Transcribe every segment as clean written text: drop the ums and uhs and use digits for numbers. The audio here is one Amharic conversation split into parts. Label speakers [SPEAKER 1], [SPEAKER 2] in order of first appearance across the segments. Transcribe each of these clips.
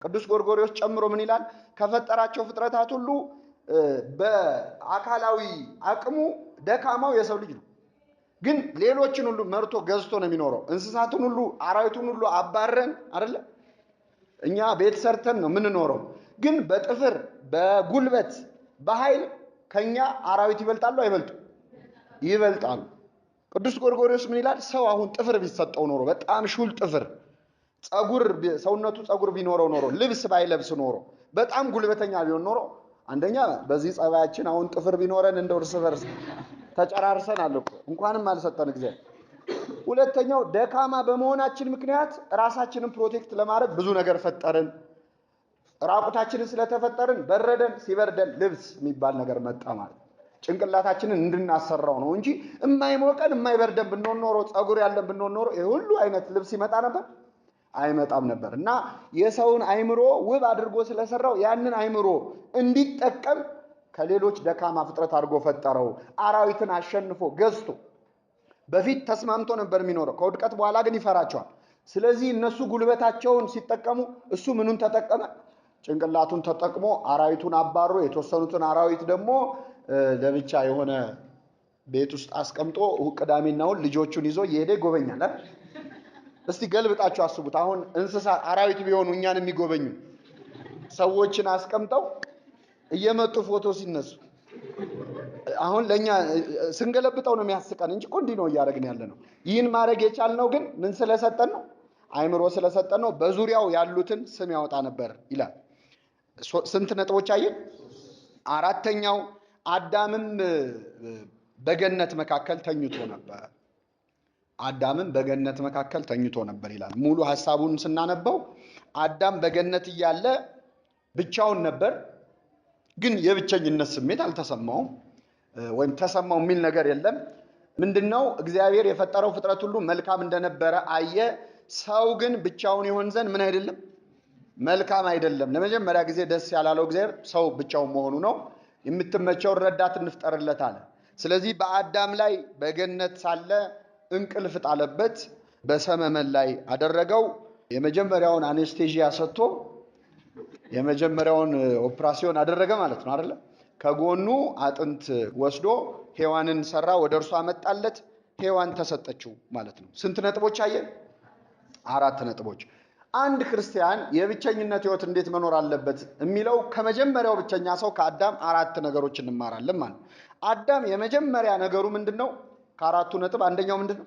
[SPEAKER 1] ቅዱስ ጎርጎርዮስ ጨምሮ ምን ይላል? ከፈጠራቸው ፍጥረታት ሁሉ በአካላዊ አቅሙ ደካማው የሰው ልጅ ነው። ግን ሌሎችን ሁሉ መርቶ ገዝቶ ነው የሚኖረው። እንስሳቱን ሁሉ አራዊቱን ሁሉ አባረን አይደለ እኛ ቤት ሰርተን ነው የምንኖረው። ግን በጥፍር በጉልበት በኃይል ከኛ አራዊት ይበልጣሉ አይበልጡ? ይበልጣሉ። ቅዱስ ጎርጎርዮስ ምን ይላል? ሰው አሁን ጥፍር ቢሰጠው ኖሮ በጣም ሹል ጥፍር ጸጉር ሰውነቱ ጸጉር ቢኖረው ኖሮ ልብስ ባይለብስ ኖሮ በጣም ጉልበተኛ ቢሆን ኖሮ አንደኛ በዚህ ጸባያችን አሁን ጥፍር ቢኖረን እንደው እርስ በርስ ተጨራርሰናል እኮ እንኳንም አልሰጠን እግዚአብሔር። ሁለተኛው ደካማ በመሆናችን ምክንያት ራሳችንን ፕሮቴክት ለማድረግ ብዙ ነገር ፈጠርን። ራቁታችንን ስለተፈጠርን በረደን፣ ሲበርደን ልብስ የሚባል ነገር መጣ ማለት ጭንቅላታችንን እንድናሰራው ነው እንጂ የማይሞቀን የማይበርደን ብንሆን ኖሮ ጸጉር ያለን ብንሆን ኖሮ ይሄ ሁሉ አይነት ልብስ ይመጣ ነበር? አይመጣም ነበር። እና የሰውን አይምሮ ውብ አድርጎ ስለሰራው ያንን አይምሮ እንዲጠቀም ከሌሎች ደካማ ፍጥረት አድርጎ ፈጠረው። አራዊትን አሸንፎ ገዝቶ በፊት ተስማምቶ ነበር የሚኖረው። ከውድቀት በኋላ ግን ይፈራቸዋል። ስለዚህ እነሱ ጉልበታቸውን ሲጠቀሙ እሱ ምኑን ተጠቀመ? ጭንቅላቱን ተጠቅሞ አራዊቱን አባሮ የተወሰኑትን አራዊት ደግሞ ለብቻ የሆነ ቤት ውስጥ አስቀምጦ ቅዳሜና እሑድ ልጆቹን ይዞ እየሄደ ይጎበኛል። እስቲ ገልብጣችሁ አስቡት። አሁን እንስሳ አራዊት ቢሆኑ እኛን የሚጎበኙ ሰዎችን አስቀምጠው እየመጡ ፎቶ ሲነሱ አሁን ለኛ ስንገለብጠው ነው የሚያስቀን እንጂ እንዲህ ነው እያደረግን ያለ ነው። ይህን ማድረግ የቻልነው ግን ምን ስለሰጠን ነው? አይምሮ ስለሰጠን ነው። በዙሪያው ያሉትን ስም ያወጣ ነበር ይላል። ስንት ነጥቦች አየን? አራተኛው አዳምም በገነት መካከል ተኝቶ ነበር። አዳምም በገነት መካከል ተኝቶ ነበር ይላል። ሙሉ ሐሳቡን ስናነበው አዳም በገነት እያለ ብቻውን ነበር፣ ግን የብቸኝነት ስሜት አልተሰማውም ወይም ተሰማው የሚል ነገር የለም። ምንድነው? እግዚአብሔር የፈጠረው ፍጥረት ሁሉ መልካም እንደነበረ አየ። ሰው ግን ብቻውን ይሆን ዘንድ ምን አይደለም? መልካም አይደለም። ለመጀመሪያ ጊዜ ደስ ያላለው እግዚአብሔር ሰው ብቻውን መሆኑ ነው። የምትመቸውን ረዳት እንፍጠርለት አለ። ስለዚህ በአዳም ላይ በገነት ሳለ እንቅልፍ ጣለበት፣ በሰመመን ላይ አደረገው። የመጀመሪያውን አኔስቴዥያ ሰጥቶ የመጀመሪያውን ኦፕራሲዮን አደረገ ማለት ነው አይደለ? ከጎኑ አጥንት ወስዶ ሔዋንን ሰራ፣ ወደ እርሷ አመጣለት፣ ሔዋን ተሰጠችው ማለት ነው። ስንት ነጥቦች አየን? 4 ነጥቦች። አንድ ክርስቲያን የብቸኝነት ህይወት እንዴት መኖር አለበት የሚለው ከመጀመሪያው ብቸኛ ሰው ከአዳም 4 ነገሮች እንማራለን ማለት ነው። አዳም የመጀመሪያ ነገሩ ምንድነው? ከአራቱ ነጥብ አንደኛው ምንድነው?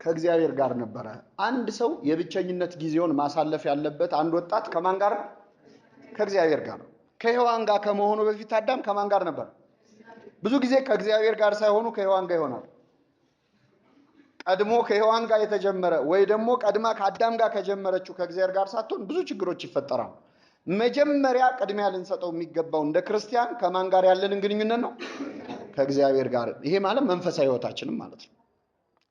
[SPEAKER 1] ከእግዚአብሔር ጋር ነበረ። አንድ ሰው የብቸኝነት ጊዜውን ማሳለፍ ያለበት አንድ ወጣት ከማን ጋር? ከእግዚአብሔር ጋር ነው። ከሔዋን ጋር ከመሆኑ በፊት አዳም ከማን ጋር ነበር? ብዙ ጊዜ ከእግዚአብሔር ጋር ሳይሆኑ ከሔዋን ጋር ይሆናል። ቀድሞ ከሔዋን ጋር የተጀመረ ወይ ደግሞ ቀድማ ከአዳም ጋር ከጀመረችው ከእግዚአብሔር ጋር ሳትሆን ብዙ ችግሮች ይፈጠራሉ። መጀመሪያ ቅድሚያ ልንሰጠው የሚገባው እንደ ክርስቲያን ከማን ጋር ያለንን ግንኙነት ነው? ከእግዚአብሔር ጋር። ይሄ ማለት መንፈሳዊ ህይወታችንም ማለት ነው።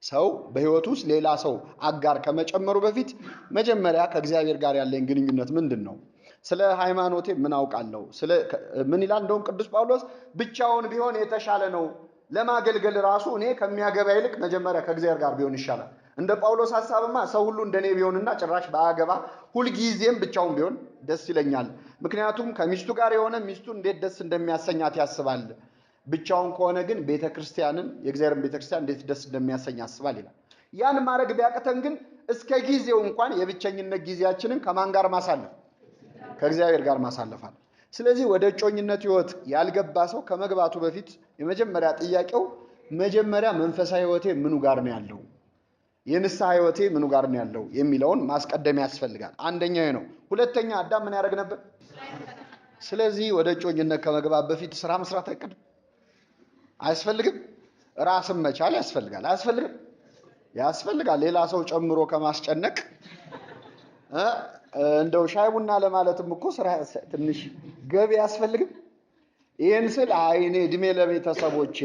[SPEAKER 1] ሰው በህይወቱ ውስጥ ሌላ ሰው አጋር ከመጨመሩ በፊት መጀመሪያ ከእግዚአብሔር ጋር ያለኝ ግንኙነት ምንድነው? ስለ ሃይማኖቴ ምን አውቃለሁ? ምን ይላል? እንደውም ቅዱስ ጳውሎስ ብቻውን ቢሆን የተሻለ ነው፣ ለማገልገል ራሱ እኔ ከሚያገባ ይልቅ መጀመሪያ ከእግዚአብሔር ጋር ቢሆን ይሻላል። እንደ ጳውሎስ ሐሳብማ ሰው ሁሉ እንደኔ ቢሆንና ጭራሽ ባያገባ ሁልጊዜም ብቻውን ቢሆን ደስ ይለኛል። ምክንያቱም ከሚስቱ ጋር የሆነ ሚስቱ እንዴት ደስ እንደሚያሰኛት ያስባል። ብቻውን ከሆነ ግን ቤተክርስቲያንን የእግዚአብሔርን ቤተክርስቲያን እንዴት ደስ እንደሚያሰኝ ያስባል ይላል። ያን ማድረግ ቢያቅተን ግን እስከ ጊዜው እንኳን የብቸኝነት ጊዜያችንን ከማን ጋር ማሳለፍ? ከእግዚአብሔር ጋር ማሳለፋል። ስለዚህ ወደ እጮኝነት ህይወት ያልገባ ሰው ከመግባቱ በፊት የመጀመሪያ ጥያቄው መጀመሪያ መንፈሳዊ ህይወቴ ምኑ ጋር ነው ያለው? የንስሐ ህይወቴ ምኑ ጋር ነው ያለው የሚለውን ማስቀደም ያስፈልጋል። አንደኛው ነው። ሁለተኛ አዳም ምን ያደርግ ነበር? ስለዚህ ወደ እጮኝነት ከመግባት በፊት ስራ መስራት አይቀድም? አያስፈልግም? ራስን መቻል ያስፈልጋል። አያስፈልግም? ያስፈልጋል። ሌላ ሰው ጨምሮ ከማስጨነቅ እንደው ሻይ ቡና ለማለትም እኮ ስራ ትንሽ ገቢ ያስፈልግም። ይሄን ስል አይኔ እድሜ ለቤተሰቦቼ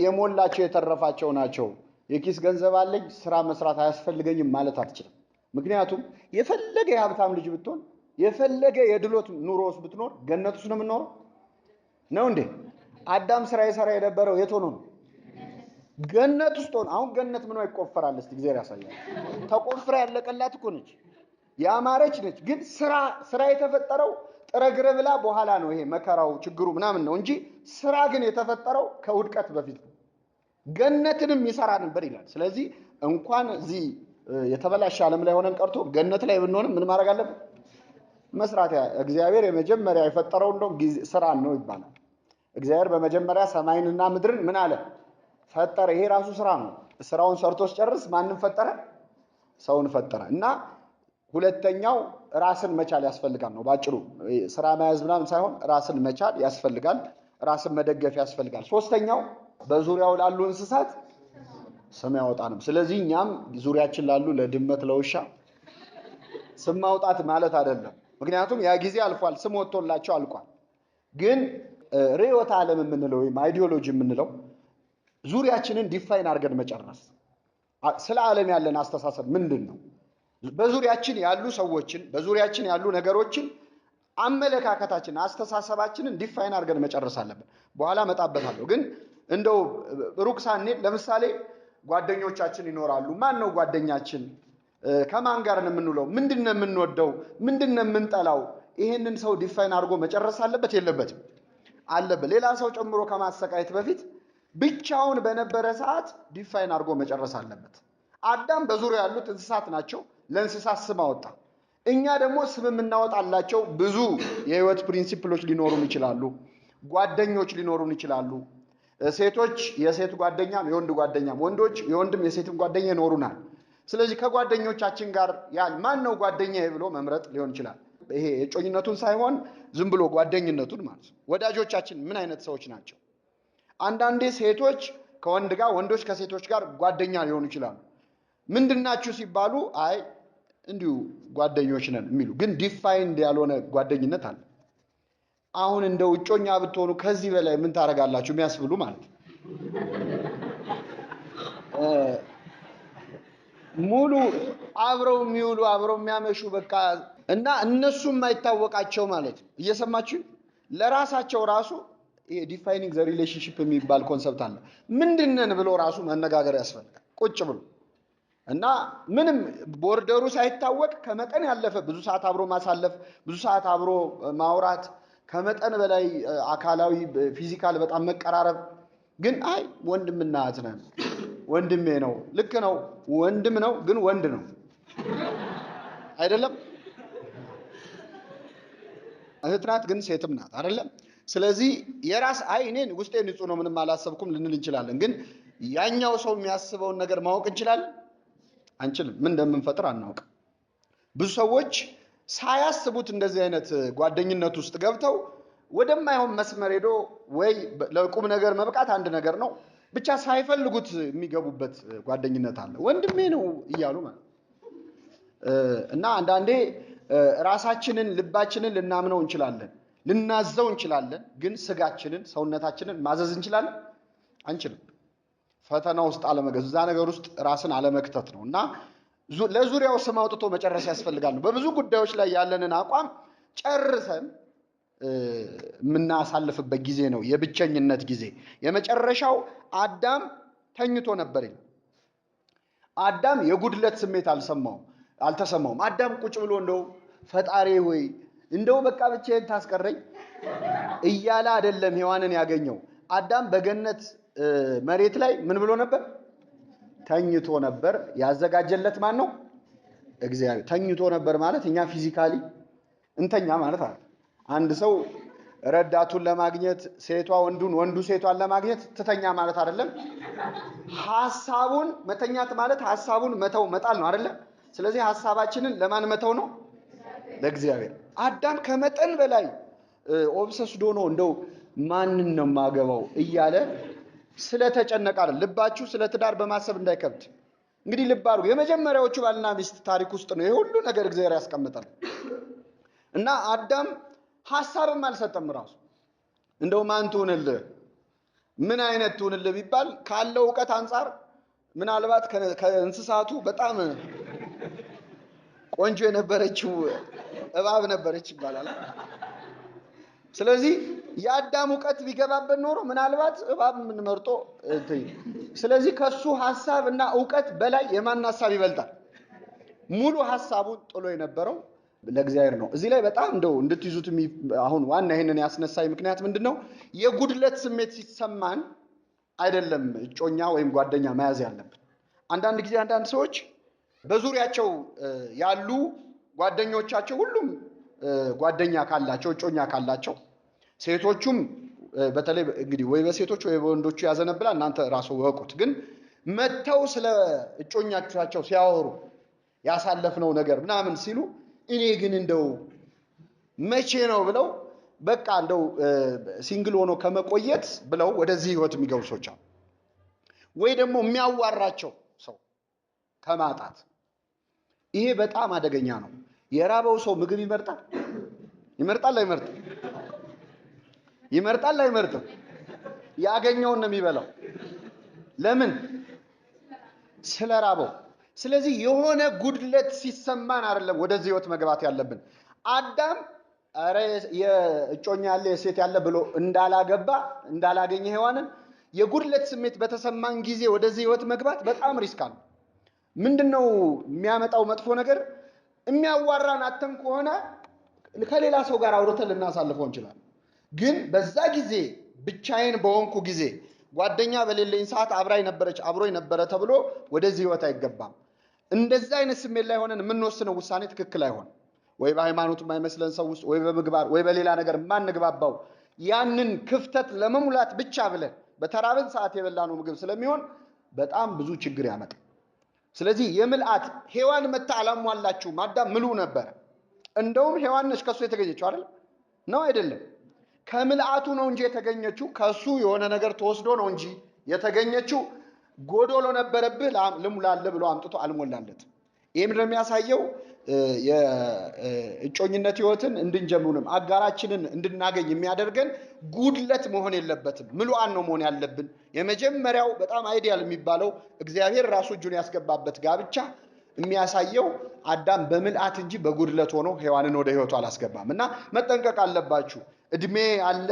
[SPEAKER 1] የሞላቸው የተረፋቸው ናቸው፣ የኪስ ገንዘብ አለኝ፣ ስራ መስራት አያስፈልገኝም ማለት አትችልም። ምክንያቱም የፈለገ የሀብታም ልጅ ብትሆን የፈለገ የድሎት ኑሮስ ብትኖር ገነት ውስጥ ነው የምትኖረው ነው እንዴ? አዳም ስራ የሰራ የነበረው የት ሆኖ ነው? ገነት ውስጥ ሆኖ። አሁን ገነት ምኗ ይቆፈራል? እስቲ እግዚአብሔር ያሳያል። ተቆፍራ ያለቀላት እኮ ነች። ያማረች ነች። ግን ስራ የተፈጠረው ጥረግረ ብላ በኋላ ነው። ይሄ መከራው ችግሩ ምናምን ነው እንጂ ስራ ግን የተፈጠረው ከውድቀት በፊት ነው። ገነትንም ይሰራ ነበር ይላል። ስለዚህ እንኳን እዚህ የተበላሸ ዓለም ላይ ሆነን ቀርቶ ገነት ላይ ብንሆንም ምን ማድረግ አለብን? መስራት። እግዚአብሔር የመጀመሪያ የፈጠረው እንደውም ስራን ነው ይባላል። እግዚአብሔር በመጀመሪያ ሰማይንና ምድርን ምን አለ? ፈጠረ። ይሄ ራሱ ስራ ነው። ስራውን ሰርቶ ሲጨርስ ማንን ፈጠረ? ሰውን ፈጠረ። እና ሁለተኛው ራስን መቻል ያስፈልጋል ነው ባጭሩ። ስራ መያዝ ምናምን ሳይሆን ራስን መቻል ያስፈልጋል፣ ራስን መደገፍ ያስፈልጋል። ሶስተኛው በዙሪያው ላሉ እንስሳት ስም ያወጣንም። ስለዚህ እኛም ዙሪያችን ላሉ ለድመት ለውሻ ስም ማውጣት ማለት አይደለም። ምክንያቱም ያ ጊዜ አልፏል፣ ስም ወጥቶላቸው አልቋል። ግን ርዕዮተ ዓለም የምንለው ወይም አይዲዮሎጂ የምንለው ዙሪያችንን ዲፋይን አድርገን መጨረስ። ስለ ዓለም ያለን አስተሳሰብ ምንድን ነው? በዙሪያችን ያሉ ሰዎችን፣ በዙሪያችን ያሉ ነገሮችን አመለካከታችን፣ አስተሳሰባችንን ዲፋይን አድርገን መጨረስ አለብን። በኋላ መጣበታለሁ። ግን እንደው ሩቅ ሳንሄድ ለምሳሌ ጓደኞቻችን ይኖራሉ። ማን ነው ጓደኛችን? ከማን ጋር ነው የምንውለው? ምንድነው የምንወደው? ምንድነው የምንጠላው? ይሄንን ሰው ዲፋይን አድርጎ መጨረስ አለበት የለበትም? አለበት። ሌላ ሰው ጨምሮ ከማሰቃየት በፊት ብቻውን በነበረ ሰዓት ዲፋይን አድርጎ መጨረስ አለበት። አዳም በዙሪያ ያሉት እንስሳት ናቸው። ለእንስሳት ስም አወጣ። እኛ ደግሞ ስም የምናወጣላቸው ብዙ የህይወት ፕሪንሲፕሎች ሊኖሩን ይችላሉ። ጓደኞች ሊኖሩን ይችላሉ። ሴቶች የሴት ጓደኛም የወንድ ጓደኛም፣ ወንዶች የወንድም የሴትም ጓደኛ ይኖሩናል። ስለዚህ ከጓደኞቻችን ጋር ማን ነው ጓደኛዬ ብሎ መምረጥ ሊሆን ይችላል። ይሄ የጮኝነቱን ሳይሆን ዝም ብሎ ጓደኝነቱን ማለት ነው። ወዳጆቻችን ምን አይነት ሰዎች ናቸው? አንዳንዴ ሴቶች ከወንድ ጋር፣ ወንዶች ከሴቶች ጋር ጓደኛ ሊሆኑ ይችላሉ። ምንድናችሁ ሲባሉ አይ እንዲሁ ጓደኞች ነን የሚሉ ግን ዲፋይንድ ያልሆነ ጓደኝነት አለ። አሁን እንደ እጮኛ ብትሆኑ ከዚህ በላይ ምን ታደርጋላችሁ የሚያስብሉ ማለት ነው። ሙሉ አብረው የሚውሉ አብረው የሚያመሹ በቃ እና እነሱም የማይታወቃቸው ማለት ነው። እየሰማችሁ ለራሳቸው ራሱ ይሄ ዲፋይኒንግ ዘ ሪሌሽንሺፕ የሚባል ኮንሰፕት አለ። ምንድነን ብሎ ራሱ መነጋገር ያስፈልጋል ቁጭ ብሎ እና ምንም ቦርደሩ ሳይታወቅ ከመጠን ያለፈ ብዙ ሰዓት አብሮ ማሳለፍ፣ ብዙ ሰዓት አብሮ ማውራት፣ ከመጠን በላይ አካላዊ ፊዚካል በጣም መቀራረብ። ግን አይ ወንድምና እህት ነን፣ ወንድሜ ነው። ልክ ነው፣ ወንድም ነው፣ ግን ወንድ ነው አይደለም። እህት ናት፣ ግን ሴትም ናት አይደለም። ስለዚህ የራስ አይ እኔን ውስጤ ንጹህ ነው ምንም አላሰብኩም ልንል እንችላለን። ግን ያኛው ሰው የሚያስበውን ነገር ማወቅ እንችላለን? አንችልም። ምን እንደምንፈጥር አናውቅም። ብዙ ሰዎች ሳያስቡት እንደዚህ አይነት ጓደኝነት ውስጥ ገብተው ወደማይሆን መስመር ሄዶ ወይ ለቁም ነገር መብቃት አንድ ነገር ነው፣ ብቻ ሳይፈልጉት የሚገቡበት ጓደኝነት አለ። ወንድሜ ነው እያሉ ማለት እና አንዳንዴ ራሳችንን ልባችንን ልናምነው እንችላለን፣ ልናዘው እንችላለን። ግን ስጋችንን ሰውነታችንን ማዘዝ እንችላለን? አንችልም። ፈተና ውስጥ አለመገዝ፣ እዛ ነገር ውስጥ ራስን አለመክተት ነው። እና ለዙሪያው ስም አውጥቶ መጨረስ ያስፈልጋል። በብዙ ጉዳዮች ላይ ያለንን አቋም ጨርሰን የምናሳልፍበት ጊዜ ነው የብቸኝነት ጊዜ። የመጨረሻው አዳም ተኝቶ ነበር ይላል። አዳም የጉድለት ስሜት አልተሰማውም። አዳም ቁጭ ብሎ እንደው ፈጣሪ ሆይ እንደው በቃ ብቻዬን ታስቀረኝ እያለ አይደለም ሔዋንን ያገኘው። አዳም በገነት መሬት ላይ ምን ብሎ ነበር? ተኝቶ ነበር። ያዘጋጀለት ማን ነው? እግዚአብሔር። ተኝቶ ነበር ማለት እኛ ፊዚካሊ እንተኛ ማለት አይደል። አንድ ሰው ረዳቱን ለማግኘት ሴቷ ወንዱን፣ ወንዱ ሴቷን ለማግኘት ትተኛ ማለት አይደለም። ሐሳቡን መተኛት ማለት ሐሳቡን መተው መጣል ነው አይደለም። ስለዚህ ሐሳባችንን ለማን መተው ነው? ለእግዚአብሔር። አዳም ከመጠን በላይ ኦብሰስድ ሆኖ እንደው ማንን ነው የማገባው እያለ ስለተጨነቀ አይደል። ልባችሁ ስለ ትዳር በማሰብ እንዳይከብድ። እንግዲህ ልብ አድርጉ፣ የመጀመሪያዎቹ ባልና ሚስት ታሪክ ውስጥ ነው ይሄ ሁሉ ነገር እግዚአብሔር ያስቀምጣል። እና አዳም ሐሳብም አልሰጠም ራሱ። እንደው ማን ትሁንልህ፣ ምን አይነት ትሁንልህ ቢባል ካለው ዕውቀት አንጻር ምናልባት ከእንስሳቱ በጣም ቆንጆ የነበረችው እባብ ነበረች ይባላል። ስለዚህ የአዳም ዕውቀት ቢገባበት ኖሮ ምናልባት እባብ ምን መርጦ ስለዚህ ከሱ ሐሳብና ዕውቀት በላይ የማን ሐሳብ ይበልጣል? ሙሉ ሐሳቡን ጥሎ የነበረው ለእግዚአብሔር ነው። እዚህ ላይ በጣም እንደው እንድትይዙት አሁን ዋና ይሄንን ያስነሳይ ምክንያት ምንድነው? የጉድለት ስሜት ሲሰማን አይደለም እጮኛ ወይም ጓደኛ መያዝ ያለብን። አንዳንድ ጊዜ አንዳንድ ሰዎች በዙሪያቸው ያሉ ጓደኞቻቸው ሁሉም ጓደኛ ካላቸው እጮኛ ካላቸው ሴቶቹም በተለይ እንግዲህ ወይ በሴቶች ወይ በወንዶቹ ያዘነብላል፣ እናንተ ራሱ ወቁት። ግን መተው ስለ እጮኛቸው ሲያወሩ ያሳለፍነው ነገር ምናምን ሲሉ እኔ ግን እንደው መቼ ነው ብለው በቃ እንደው ሲንግል ሆኖ ከመቆየት ብለው ወደዚህ ህይወት የሚገቡ ሰዎች አሉ። ወይ ደግሞ የሚያዋራቸው ሰው ከማጣት። ይሄ በጣም አደገኛ ነው። የራበው ሰው ምግብ ይመርጣል? ይመርጣል አይመርጥም? ይመርጣል አይመርጥም? ያገኘውን ነው የሚበላው። ለምን? ስለራበው። ስለዚህ የሆነ ጉድለት ሲሰማን አይደለም ወደዚህ ህይወት መግባት ያለብን። አዳም አረ የእጮኛ ያለ የሴት ያለ ብሎ እንዳላገኘ ሔዋንን የጉድለት ስሜት በተሰማን ጊዜ ወደዚህ ህይወት መግባት በጣም ሪስክ አለው። ምንድነው የሚያመጣው መጥፎ ነገር? የሚያዋራን አተን ከሆነ ከሌላ ሰው ጋር አውርተን ልናሳልፈው እንችላለን። ግን በዛ ጊዜ ብቻዬን በሆንኩ ጊዜ ጓደኛ በሌለኝ ሰዓት አብሮኝ ነበረ ተብሎ ወደዚህ ህይወት አይገባም። እንደዛ አይነት ስሜት ላይ ሆነን የምንወስነው ውሳኔ ትክክል አይሆን። ወይ በሃይማኖት የማይመስለን ሰው ውስጥ ወይ በምግባር ወይ በሌላ ነገር ማንግባባው ያንን ክፍተት ለመሙላት ብቻ ብለን በተራብን ሰዓት የበላነው ምግብ ስለሚሆን በጣም ብዙ ችግር ያመጣል። ስለዚህ የምልአት ሔዋን መታ አላሟላችሁም፣ አዳም ምሉ ነበር። እንደውም ሔዋን ነች ከሱ የተገኘችው አይደል? ነው አይደለም? ከምልአቱ ነው እንጂ የተገኘችው ከሱ የሆነ ነገር ተወስዶ ነው እንጂ የተገኘችው። ጎዶሎ ነበረብህ ልሙላልህ ብሎ አምጥቶ አልሞላለት። ይሄም እንደሚያሳየው የእጮኝነት ህይወትን እንድንጀምሩንም አጋራችንን እንድናገኝ የሚያደርገን ጉድለት መሆን የለበትም። ምሉአን ነው መሆን ያለብን። የመጀመሪያው በጣም አይዲያል የሚባለው እግዚአብሔር ራሱ እጁን ያስገባበት ጋብቻ የሚያሳየው አዳም በምልአት እንጂ በጉድለት ሆኖ ሔዋንን ወደ ህይወቱ አላስገባም። እና መጠንቀቅ አለባችሁ። እድሜ አለ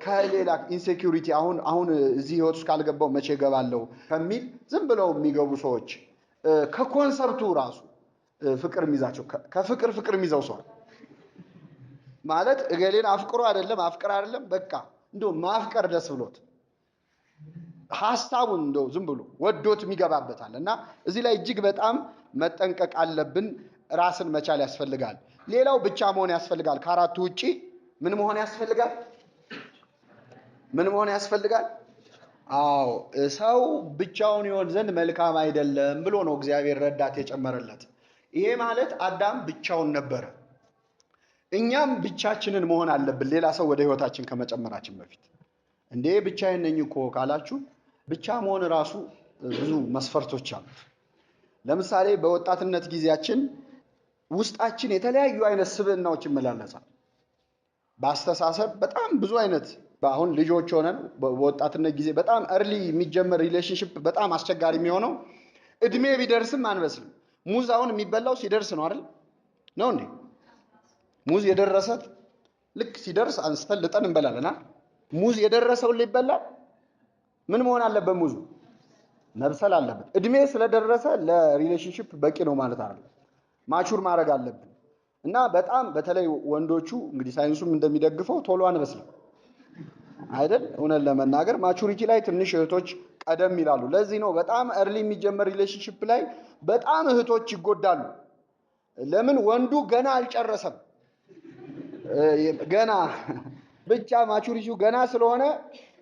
[SPEAKER 1] ከሌላ ኢንሴኩሪቲ አሁን እዚህ ህይወት ውስጥ ካልገባው መቼ ገባለሁ ከሚል ዝም ብለው የሚገቡ ሰዎች ከኮንሰፕቱ ራሱ ፍቅር የሚይዛቸው ፍቅር የሚይዘው ሰው ማለት እገሌን አፍቅሮ አይደለም በቃ እንደው ማፍቀር ደስ ብሎት ሐሳቡን እንደው ዝም ብሎ ወዶት የሚገባበታል። እና እዚህ ላይ እጅግ በጣም መጠንቀቅ አለብን። ራስን መቻል ያስፈልጋል። ሌላው ብቻ መሆን ያስፈልጋል። ከአራቱ ውጪ ምን መሆን ያስፈልጋል? ምን መሆን ያስፈልጋል? አዎ ሰው ብቻውን ይሆን ዘንድ መልካም አይደለም ብሎ ነው እግዚአብሔር ረዳት የጨመረለት። ይሄ ማለት አዳም ብቻውን ነበረ። እኛም ብቻችንን መሆን አለብን ሌላ ሰው ወደ ህይወታችን ከመጨመራችን በፊት። እንዴ ብቻዬን ነኝ እኮ ካላችሁ ብቻ መሆን ራሱ ብዙ መስፈርቶች አሉት። ለምሳሌ በወጣትነት ጊዜያችን ውስጣችን የተለያዩ አይነት ስብዕናዎች ይመላለሳል። በአስተሳሰብ በጣም ብዙ አይነት አሁን ልጆች ሆነን በወጣትነት ጊዜ በጣም እርሊ የሚጀመር ሪሌሽንሺፕ በጣም አስቸጋሪ የሚሆነው እድሜ ቢደርስም አንበስልም። ሙዝ አሁን የሚበላው ሲደርስ ነው አይደል? ነው እንዴ? ሙዝ የደረሰት ልክ ሲደርስ አንስተን ልጠን እንበላለና ሙዝ የደረሰው ይበላል። ምን መሆን አለበት? ሙዙ መብሰል አለበት። እድሜ ስለደረሰ ለሪሌሽንሺፕ በቂ ነው ማለት አይደለም። ማቹር ማድረግ አለብን። እና በጣም በተለይ ወንዶቹ እንግዲህ ሳይንሱም እንደሚደግፈው ቶሎ አንበስልም አይደል? እውነት ለመናገር ማቹሪቲ ላይ ትንሽ እህቶች ቀደም ይላሉ። ለዚህ ነው በጣም እርሊ የሚጀመር ሪሌሽንሺፕ ላይ በጣም እህቶች ይጎዳሉ። ለምን? ወንዱ ገና አልጨረሰም። ገና ብቻ ማቹሪቲው ገና ስለሆነ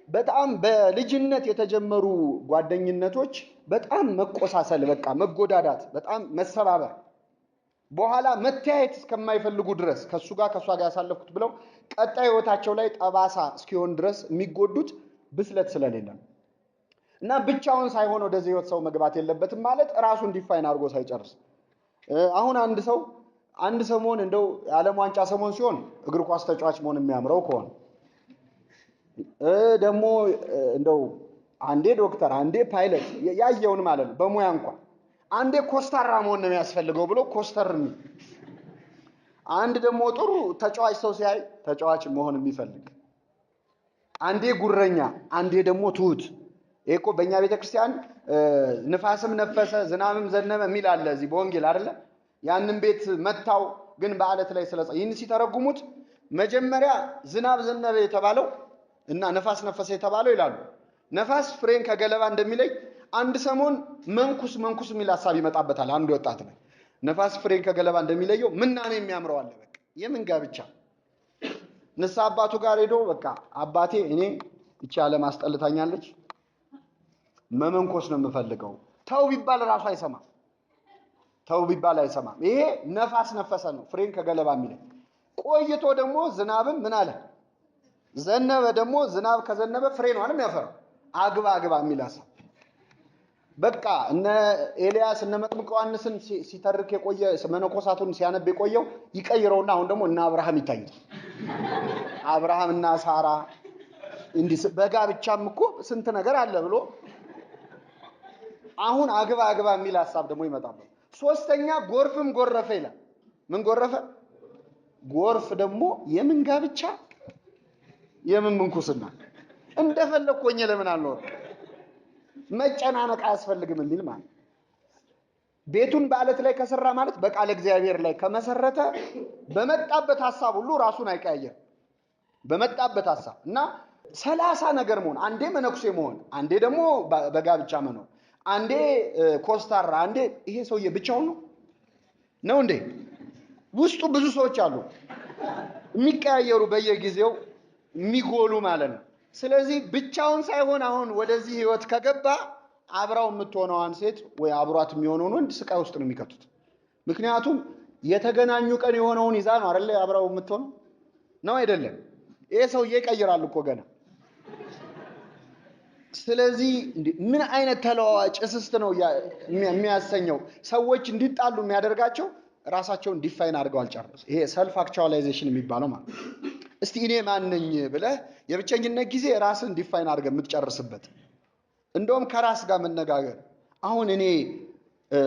[SPEAKER 1] በጣም በልጅነት የተጀመሩ ጓደኝነቶች በጣም መቆሳሰል፣ በቃ መጎዳዳት፣ በጣም መሰባበር በኋላ መተያየት እስከማይፈልጉ ድረስ ከሷ ጋር ያሳለፉት ብለው ቀጣይ ህይወታቸው ላይ ጠባሳ እስኪሆን ድረስ የሚጎዱት ብስለት ስለሌለ ነው። እና ብቻውን ሳይሆን ወደዚህ ህይወት ሰው መግባት የለበትም ማለት ራሱን ዲፋይን አድርጎ ሳይጨርስ። አሁን አንድ ሰሞን እንደው የዓለም ዋንጫ ሰሞን ሲሆን እግር ኳስ ተጫዋች መሆን የሚያምረው ከሆነ ደግሞ እንደው አንዴ ዶክተር አንዴ ፓይለት ያየውን ማለት ነው በሙያ እንኳን አንዴ ኮስታራ መሆን ነው የሚያስፈልገው ብሎ ኮስተር የሚል አንድ ደግሞ ጥሩ ተጫዋች ሰው ሲያይ ተጫዋች መሆን የሚፈልግ አንዴ ጉረኛ አንዴ ደግሞ ትሁት። ይሄ እኮ በእኛ ቤተክርስቲያን ንፋስም ነፈሰ ዝናብም ዘነበ የሚል አለ እዚህ በወንጌል አይደለ? ያንን ቤት መታው ግን በአለት ላይ ስለጸ ይህን ሲተረጉሙት መጀመሪያ ዝናብ ዘነበ የተባለው እና ነፋስ ነፈሰ የተባለው ይላሉ። ነፋስ ፍሬን ከገለባ እንደሚለይ አንድ ሰሞን መንኩስ የሚል ሐሳብ ይመጣበታል አንድ ወጣት ነው። ነፋስ ፍሬን ከገለባ እንደሚለየው ምናኔ የሚያምረው አለ። በቃ የምን ጋብቻ ንስሐ አባቱ ጋር ሄዶ በቃ አባቴ እኔ እቺ ዓለም አስጠልታኛለች መመንኮስ ነው የምፈልገው። ተው ቢባል ራሱ አይሰማም። ተው ቢባል አይሰማም። ይሄ ነፋስ ነፈሰ ነው ፍሬን ከገለባ የሚለይ። ቆይቶ ደግሞ ዝናብም ምን አለ ዘነበ። ደግሞ ዝናብ ከዘነበ ፍሬ ነው አይደል የሚያፈራው። አግባ የሚል ሐሳብ በቃ እነ ኤልያስ እነ መጥምቁ ዮሐንስን ሲተርክ የቆየ መነኮሳቱን ሲያነብ የቆየው ይቀይረውና አሁን ደግሞ እነ አብርሃም ይታዩት። አብርሃም እና ሳራ እንዲህ በጋብቻም እኮ ስንት ነገር አለ ብሎ አሁን አግባ የሚል ሐሳብ ደግሞ ይመጣል። ሶስተኛ ጎርፍም ጎረፈ ይላል። ምን ጎረፈ? ጎርፍ የምን ጋብቻ የምን ምንኩስና እንደፈለኩኝ ለምን አልኖር መጨናነቅ አያስፈልግም የሚል ማለት ቤቱን በአለት ላይ ከሰራ ማለት በቃለ እግዚአብሔር ላይ ከመሰረተ በመጣበት ሐሳብ ሁሉ ራሱን አይቀያየር። በመጣበት ሐሳብ እና 30 ነገር መሆን፣ አንዴ መነኩሴ መሆን፣ አንዴ ደግሞ በጋብቻ መኖር፣ አንዴ ኮስታራ፣ አንዴ ይሄ ሰውዬ ብቻውን ነው እንዴ? ውስጡ ብዙ ሰዎች አሉ የሚቀያየሩ በየጊዜው የሚጎሉ ማለት ነው። ስለዚህ ብቻውን ሳይሆን አሁን ወደዚህ ህይወት ከገባ አብራው የምትሆነዋን ሴት ወይ አብሯት የሚሆነውን ወንድ ስቃይ ውስጥ ነው የሚከቱት። ምክንያቱም የተገናኙ ቀን የሆነውን ይዛ ነው አይደል አብራው የምትሆነው ነው አይደለም? ይሄ ሰውዬ ይቀይራል እኮ ገና። ስለዚህ ምን አይነት ተለዋዋጭ እስስት ነው የሚያሰኘው? ሰዎች እንዲጣሉ የሚያደርጋቸው ራሳቸውን ዲፋይን አድርገው አልጨረሱ። ይሄ ሰልፍ አክቹዋላይዜሽን የሚባለው ማለት ነው። እስቲ እኔ ማን ነኝ ብለህ የብቸኝነት ጊዜ ራስን ዲፋይን አድርገህ የምትጨርስበት፣ እንደውም ከራስ ጋር መነጋገር።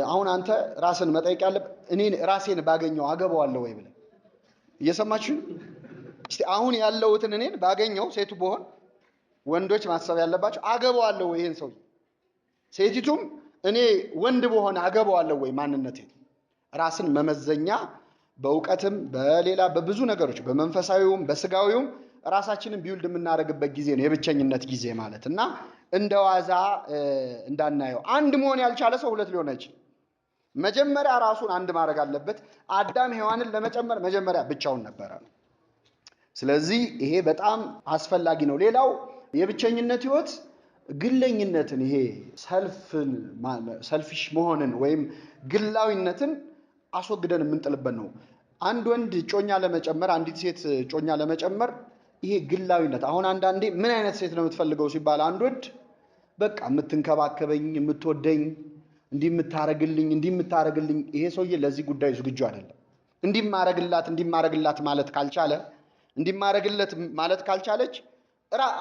[SPEAKER 1] አሁን አንተ ራስን መጠየቅ ያለብህ እኔ ራሴን ባገኘው አገባዋለሁ ወይ ብለህ እየሰማችሁ እስቲ አሁን ያለውትን እኔን ባገኘው ሴቱ በሆን ወንዶች ማሰብ ያለባቸው አገባዋለሁ ወይ ይሄን ሰው፣ ሴቲቱም እኔ ወንድ በሆነ አገባዋለሁ ወይ ማንነቴ። ራስን መመዘኛ በእውቀትም በሌላ በብዙ ነገሮች በመንፈሳዊውም በስጋዊውም ራሳችንን ቢውልድ የምናደርግበት ጊዜ ነው የብቸኝነት ጊዜ ማለት እና እንደዋዛ እንዳናየው። አንድ መሆን ያልቻለ ሰው ሁለት ሊሆን አይችልም። መጀመሪያ ራሱን አንድ ማድረግ አለበት። አዳም ሔዋንን ለመጨመር መጀመሪያ ብቻውን ነበረ። ስለዚህ ይሄ በጣም አስፈላጊ ነው። ሌላው የብቸኝነት ህይወት ግለኝነትን፣ ይሄ ሰልፊሽ መሆንን ወይም ግላዊነትን አስወግደን የምንጥልበት ነው። አንድ ወንድ ጮኛ ለመጨመር፣ አንዲት ሴት ጮኛ ለመጨመር ይሄ ግላዊነት። አሁን አንዳንዴ ምን አይነት ሴት ነው የምትፈልገው ሲባል አንድ ወንድ በቃ የምትንከባከበኝ፣ የምትወደኝ፣ እንዲምታረግልኝ ይሄ ሰውዬ ለዚህ ጉዳይ ዝግጁ አይደለም። እንዲማረግላት ማለት ካልቻለች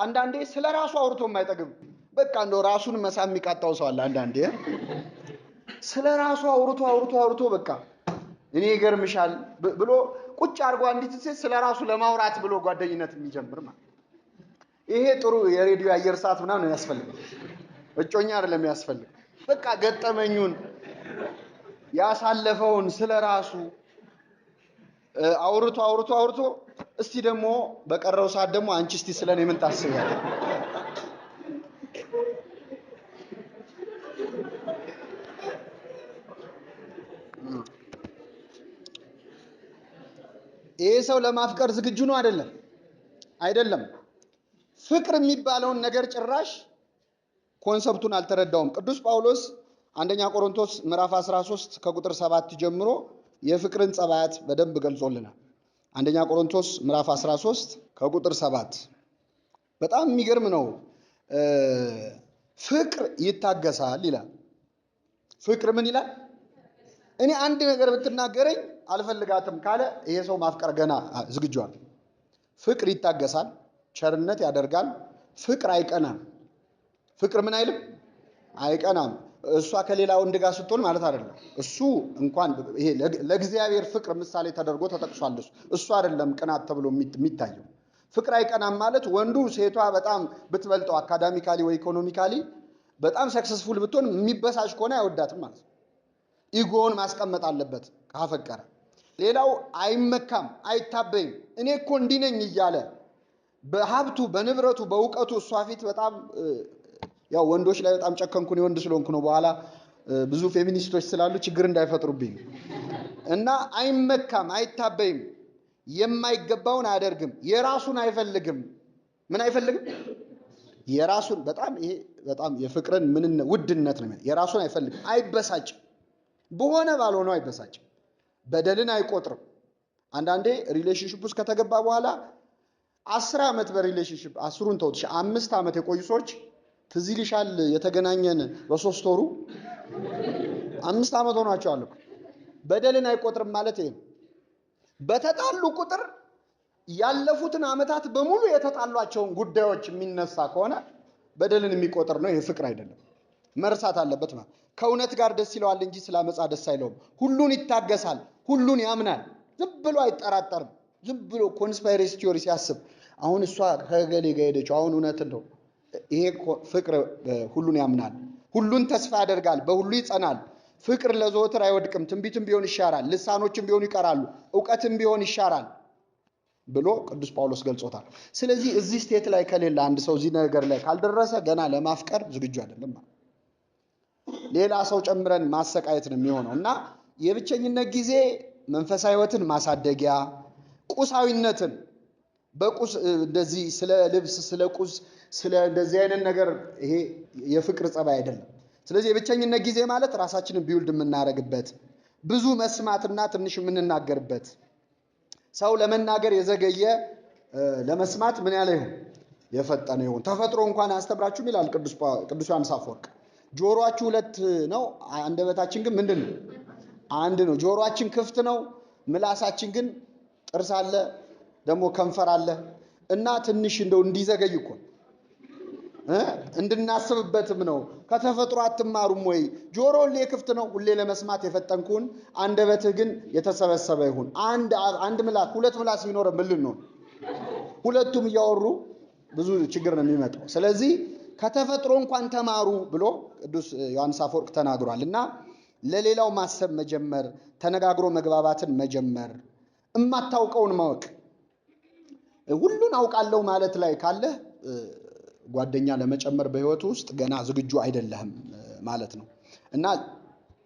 [SPEAKER 1] አንዳንዴ ስለ ራሱ አውርቶ የማይጠግብ በቃ እንደው ራሱን መሳም የሚቃጣው ሰው አለ። አንዳንዴ ስለ ራሱ አውርቶ በቃ እኔ ይገርምሻል ብሎ ቁጭ አድርጎ አንዲት ሴት ስለ ራሱ ለማውራት ብሎ ጓደኝነት የሚጀምር ማለት ይሄ ጥሩ የሬዲዮ አየር ሰዓት ምናምን ያስፈልጋል። እጮኛ አይደለም ያስፈልግ። በቃ ገጠመኙን ያሳለፈውን ስለ ራሱ አውርቶ እስቲ ደግሞ በቀረው ሰዓት ደግሞ አንቺ እስቲ ስለኔ ምን ታስቢያለሽ? ይሄ ሰው ለማፍቀር ዝግጁ ነው አይደለም። ፍቅር የሚባለውን ነገር ጭራሽ ኮንሰፕቱን አልተረዳውም። ቅዱስ ጳውሎስ አንደኛ ቆሮንቶስ ምዕራፍ 13 ከቁጥር 7 ጀምሮ የፍቅርን ጸባያት በደንብ ገልጾልናል። አንደኛ ቆሮንቶስ ምዕራፍ 13 ከቁጥር 7 በጣም የሚገርም ነው። ፍቅር ይታገሳል ይላል። ፍቅር ምን ይላል? እኔ አንድ ነገር ብትናገረኝ አልፈልጋትም ካለ ይሄ ሰው ማፍቀር ገና ዝግጁ ነው። ፍቅር ይታገሳል፣ ቸርነት ያደርጋል፣ ፍቅር አይቀናም። ፍቅር ምን አይልም? አይቀናም። እሷ ከሌላ ወንድ ጋር ስትሆን ማለት አይደለም። እሱ እንኳን ይሄ ለእግዚአብሔር ፍቅር ምሳሌ ተደርጎ ተጠቅሷል። እሱ አይደለም ቅናት ተብሎ የሚታየው። ፍቅር አይቀናም ማለት ወንዱ ሴቷ በጣም ብትበልጠው አካዳሚካሊ ወይ ኢኮኖሚካሊ በጣም ሰክሰስፉል ብትሆን የሚበሳጭ ከሆነ አይወዳትም ማለት ነው። ኢጎውን ማስቀመጥ አለበት ካፈቀረ። ሌላው አይመካም፣ አይታበይም። እኔ እኮ እንዲህ ነኝ እያለ በሀብቱ በንብረቱ በእውቀቱ እሷ ፊት በጣም ያው ወንዶች ላይ በጣም ጨከንኩኝ ወንድ ስለሆንኩ ነው። በኋላ ብዙ ፌሚኒስቶች ስላሉ ችግር እንዳይፈጥሩብኝ እና አይመካም፣ አይታበይም፣ የማይገባውን አያደርግም፣ የራሱን አይፈልግም። ምን አይፈልግም? የራሱን በጣም ይሄ በጣም የፍቅርን ውድነት ነው። የራሱን አይፈልግም፣ አይበሳጭም፣ በሆነ ባልሆነው አይበሳጭም፣ በደልን አይቆጥርም። አንዳንዴ ሪሌሽንሺፕ ውስጥ ከተገባ በኋላ 10 ዓመት በሪሌሽንሺፕ 10ን ተውት 5 ዓመት የቆዩ ሰዎች ትዝ ይልሻል የተገናኘን በ3 ወሩ 5 ዓመት ሆኗቸዋል እኮ። በደልን አይቆጥርም ማለት ይሄ ነው። በተጣሉ ቁጥር ያለፉትን ዓመታት በሙሉ የተጣሏቸውን ጉዳዮች የሚነሳ ከሆነ በደልን የሚቆጥር ነው። ይሄ ፍቅር አይደለም። መርሳት አለበት ማለት ከእውነት ጋር ደስ ይለዋል እንጂ ስላመጻ ደስ አይለውም። ሁሉን ይታገሳል፣ ሁሉን ያምናል፣ ዝም ብሎ አይጠራጠርም። ዝም ብሎ ኮንስፓይሬሲ ቲዮሪ ሲያስብ አሁን እሷ ከገሌ ጋር ሄደችው አሁን እውነት እንደው ይሄ ፍቅር ሁሉን ያምናል፣ ሁሉን ተስፋ ያደርጋል፣ በሁሉ ይጸናል። ፍቅር ለዘወትር አይወድቅም፣ ትንቢትም ቢሆን ይሻራል፣ ልሳኖችም ቢሆኑ ይቀራሉ፣ ዕውቀትም ቢሆን ይሻራል ብሎ ቅዱስ ጳውሎስ ገልጾታል። ስለዚህ እዚህ ስቴት ላይ ከሌለ አንድ ሰው እዚህ ነገር ላይ ካልደረሰ ገና ለማፍቀር ዝግጁ አይደለም ማለት። ሌላ ሰው ጨምረን ማሰቃየት ነው የሚሆነው እና የብቸኝነት ጊዜ መንፈሳዊ ሕይወትን ማሳደጊያ፣ ቁሳዊነትን በቁስ እንደዚህ ስለ ልብስ ስለ ቁስ ስለ እንደዚህ አይነት ነገር ይሄ የፍቅር ጸባይ አይደለም። ስለዚህ የብቸኝነት ጊዜ ማለት ራሳችንን ቢውልድ የምናደርግበት፣ ብዙ መስማትና ትንሽ የምንናገርበት፣ ሰው ለመናገር የዘገየ ለመስማት ምን ያለ ይሁን የፈጠነ ይሁን። ተፈጥሮ እንኳን አስተምራችሁም ይላል ቅዱስ ዮሐንስ አፈወርቅ። ጆሮአችሁ 2 ነው፣ አንደበታችን ግን ምንድን ነው? አንድ ነው። ጆሮአችን ክፍት ነው፣ ምላሳችን ግን ጥርስ አለ፣ ደግሞ ከንፈር አለ እና ትንሽ እንደው እንዲዘገይ እኮ እንድናስብበትም ነው። ከተፈጥሮ አትማሩም ወይ? ጆሮ ሁሌ ክፍት ነው፣ ሁሌ ለመስማት የፈጠንኩን፣ አንደበትህ ግን የተሰበሰበ ይሁን። አንድ ምላስ 2 ምላስ ቢኖር ምን ነው? ሁለቱም እያወሩ ብዙ ችግር ነው የሚመጣው። ስለዚህ ከተፈጥሮ እንኳን ተማሩ ብሎ ቅዱስ ዮሐንስ አፈወርቅ ተናግሯል። እና ለሌላው ማሰብ መጀመር፣ ተነጋግሮ መግባባትን መጀመር፣ እማታውቀውን ማወቅ። ሁሉን አውቃለሁ ማለት ላይ ካለ ጓደኛ ለመጨመር በህይወት ውስጥ ገና ዝግጁ አይደለህም ማለት ነው። እና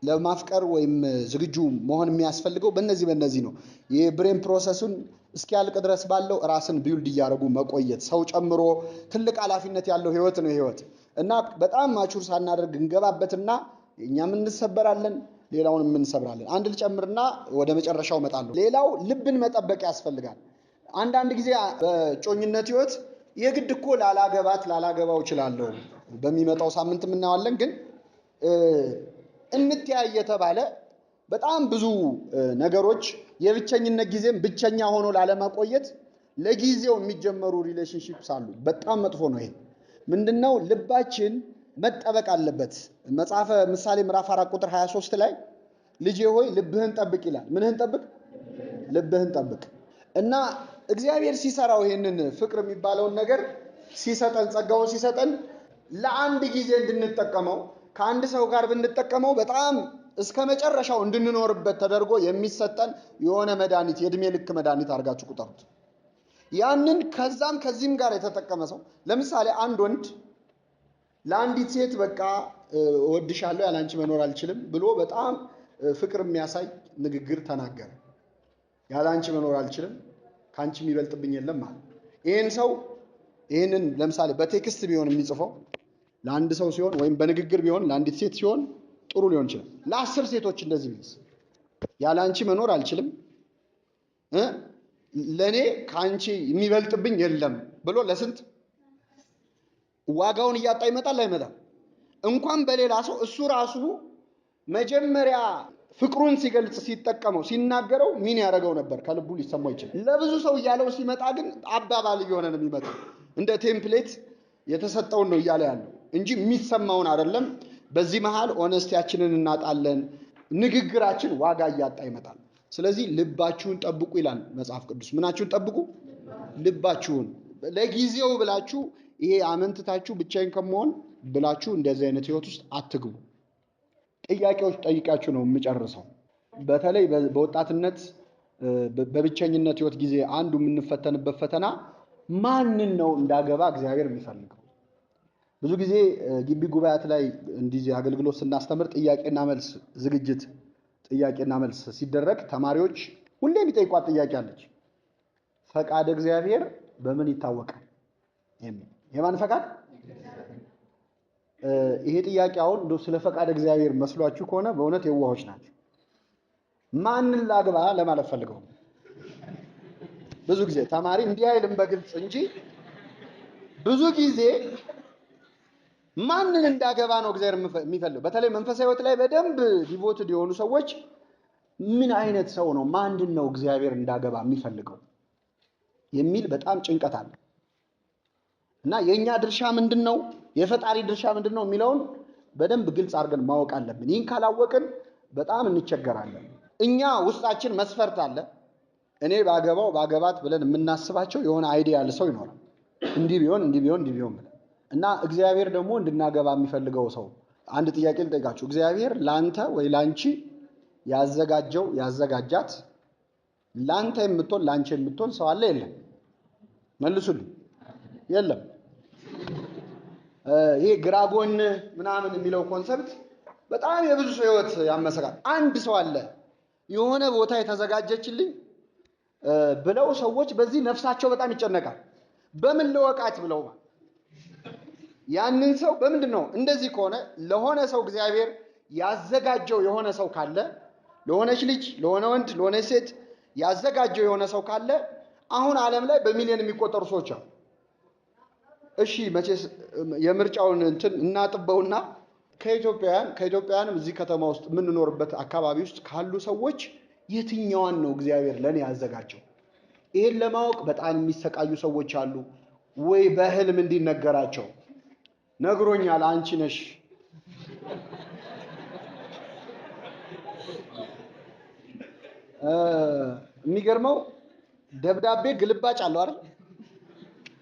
[SPEAKER 1] ለማፍቀር ወይም ዝግጁ መሆን የሚያስፈልገው በእነዚህ ነው። የብሬን ፕሮሰሱን እስኪያልቅ ድረስ ባለው ራስን ቢውልድ እያደረጉ መቆየት፣ ሰው ጨምሮ ትልቅ ኃላፊነት ያለው ህይወት ነው ህይወት። እና በጣም ማቹር ሳናደርግ እንገባበትና እኛም እንሰበራለን፣ ሌላውንም እንሰብራለን። አንድ ልጨምርና ወደ መጨረሻው እመጣለሁ። ሌላው ልብን መጠበቅ ያስፈልጋል። አንዳንድ ጊዜ በጮኝነት ህይወት የግድ እኮ ላላገባው እችላለሁ በሚመጣው ሳምንት እናዋለን፣ ግን እንተያይ የተባለ በጣም ብዙ ነገሮች የብቸኝነት ጊዜም ብቸኛ ሆኖ ላለማቆየት ለጊዜው የሚጀመሩ ሪሌሽንሺፕስ አሉ። በጣም መጥፎ ነው ይሄ። ምንድነው? ልባችን መጠበቅ አለበት። መጽሐፈ ምሳሌ ምዕራፍ 4 ቁጥር 23 ላይ ልጄ ሆይ ልብህን ጠብቅ ይላል። ምንህን ጠብቅ? ልብህን ጠብቅ። እና እግዚአብሔር ሲሰራው ይሄንን ፍቅር የሚባለውን ነገር ሲሰጠን፣ ጸጋውን ሲሰጠን ለአንድ ጊዜ እንድንጠቀመው፣ ከአንድ ሰው ጋር ብንጠቀመው በጣም እስከ መጨረሻው እንድንኖርበት ተደርጎ የሚሰጠን የሆነ መድኃኒት፣ የእድሜ ልክ መድኃኒት አድርጋችሁ ቁጠሩት። ያንን ከዚህም ጋር የተጠቀመ ሰው ለምሳሌ አንድ ወንድ ለአንዲት ሴት በቃ እወድሻለሁ ያላንቺ መኖር አልችልም ብሎ በጣም ፍቅር የሚያሳይ ንግግር ተናገረ። ያላንቺ መኖር አልችልም፣ ካንቺ የሚበልጥብኝ የለም ማለት። ይሄን ሰው ይሄንን ለምሳሌ በቴክስት ቢሆን የሚጽፈው ለአንድ ሰው ሲሆን ወይም በንግግር ቢሆን ለአንዲት ሴት ሲሆን ጥሩ ሊሆን ይችላል። ለ10 ሴቶች እንደዚህ ቢልስ ያላንቺ መኖር አልችልም፣ ለኔ ካንቺ የሚበልጥብኝ የለም ብሎ ለስንት ዋጋውን እያጣ ይመጣል አይመጣም? እንኳን በሌላ ሰው እሱ ራሱ መጀመሪያ ፍቅሩን ሲገልጽ ሲጠቀመው ሲናገረው ምን ያደርገው ነበር? ከልቡ ሊሰማው ይችላል። ለብዙ ሰው እያለው ሲመጣ ግን አባባል እየሆነ ነው የሚመጣው። እንደ ቴምፕሌት የተሰጠውን ነው እያለ ያለው እንጂ የሚሰማውን አይደለም። በዚህ መሃል ኦነስቲያችንን እናጣለን። ንግግራችን ዋጋ እያጣ ይመጣል። ስለዚህ ልባችሁን ጠብቁ ይላል መጽሐፍ ቅዱስ። ምናችሁን ጠብቁ? ልባችሁን። ለጊዜው ብላችሁ ይሄ አመንትታችሁ ብቻዬን ከመሆን ብላችሁ እንደዚህ አይነት ህይወት ውስጥ አትግቡ። ጥያቄዎች ጠይቃችሁ ነው የምጨርሰው። በተለይ በወጣትነት በብቸኝነት ህይወት ጊዜ አንዱ የምንፈተንበት ፈተና ማንን ነው እንዳገባ እግዚአብሔር የሚፈልገው? ብዙ ጊዜ ግቢ ጉባኤያት ላይ እንዲህ አገልግሎት ስናስተምር ጥያቄና መልስ ዝግጅት ጥያቄና መልስ ሲደረግ ተማሪዎች ሁሌ የሚጠይቋት ጥያቄ አለች። ፈቃድ እግዚአብሔር በምን ይታወቃል? የማን ፈቃድ? ይሄ ጥያቄ አሁን እንደው ስለ ፈቃድ እግዚአብሔር መስሏችሁ ከሆነ በእውነት የዋሆች ናቸው። ማንን ላግባ ለማለት ፈልገው ብዙ ጊዜ ተማሪ እንዲህ አይልም በግልጽ እንጂ ብዙ ጊዜ ማንን እንዳገባ ነው እግዚአብሔር የሚፈልገው። በተለይ መንፈሳዊ ህይወት ላይ በደንብ ዲቮትድ የሆኑ ሰዎች ምን አይነት ሰው ነው ማንን ነው እግዚአብሔር እንዳገባ የሚፈልገው የሚል በጣም ጭንቀት አለ። እና የኛ ድርሻ ምንድነው የፈጣሪ ድርሻ ምንድነው የሚለውን በደንብ ግልጽ አድርገን ማወቅ አለብን። ይህን ካላወቅን በጣም እንቸገራለን። እኛ ውስጣችን መስፈርት አለ። እኔ ባገባት ብለን የምናስባቸው የሆነ አይዲያ ያለ ሰው ይኖራል። እንዲህ ቢሆን እና እግዚአብሔር ደግሞ እንድናገባ የሚፈልገው ሰው አንድ ጥያቄ ልጠይቃችሁ። እግዚአብሔር ላንተ ወይ ላንቺ ያዘጋጃት ላንተ የምትሆን ላንቺ የምትሆን ሰው አለ የለም? መልሱልኝ። የለም። ይሄ ግራጎን ምናምን የሚለው ኮንሰፕት በጣም የብዙ ሰው ህይወት ያመሰቃል። አንድ ሰው አለ የሆነ ቦታ የተዘጋጀችልኝ ብለው ሰዎች በዚህ ነፍሳቸው በጣም ይጨነቃል። በምን ለወቃት ብለው ያንን ሰው በምንድነው? እንደዚህ ከሆነ ለሆነ ሰው እግዚአብሔር ያዘጋጀው የሆነ ሰው ካለ ለሆነች ልጅ፣ ለሆነ ወንድ፣ ለሆነች ሴት ያዘጋጀው የሆነ ሰው ካለ አሁን ዓለም ላይ በሚሊዮን የሚቆጠሩ ሰዎች አሉ። እሺ መቼስ የምርጫውን እንትን እናጥበውና ከኢትዮጵያውያን እዚህ ከተማ ውስጥ የምንኖርበት አካባቢ ውስጥ ካሉ ሰዎች የትኛዋን ነው እግዚአብሔር ለኔ ያዘጋጀው? ይሄን ለማወቅ በጣም የሚሰቃዩ ሰዎች አሉ። ወይ በህልም እንዲነገራቸው ነግሮኛል አንቺ ነሽ የሚገርመው ደብዳቤ ግልባጭ አለው አይደል?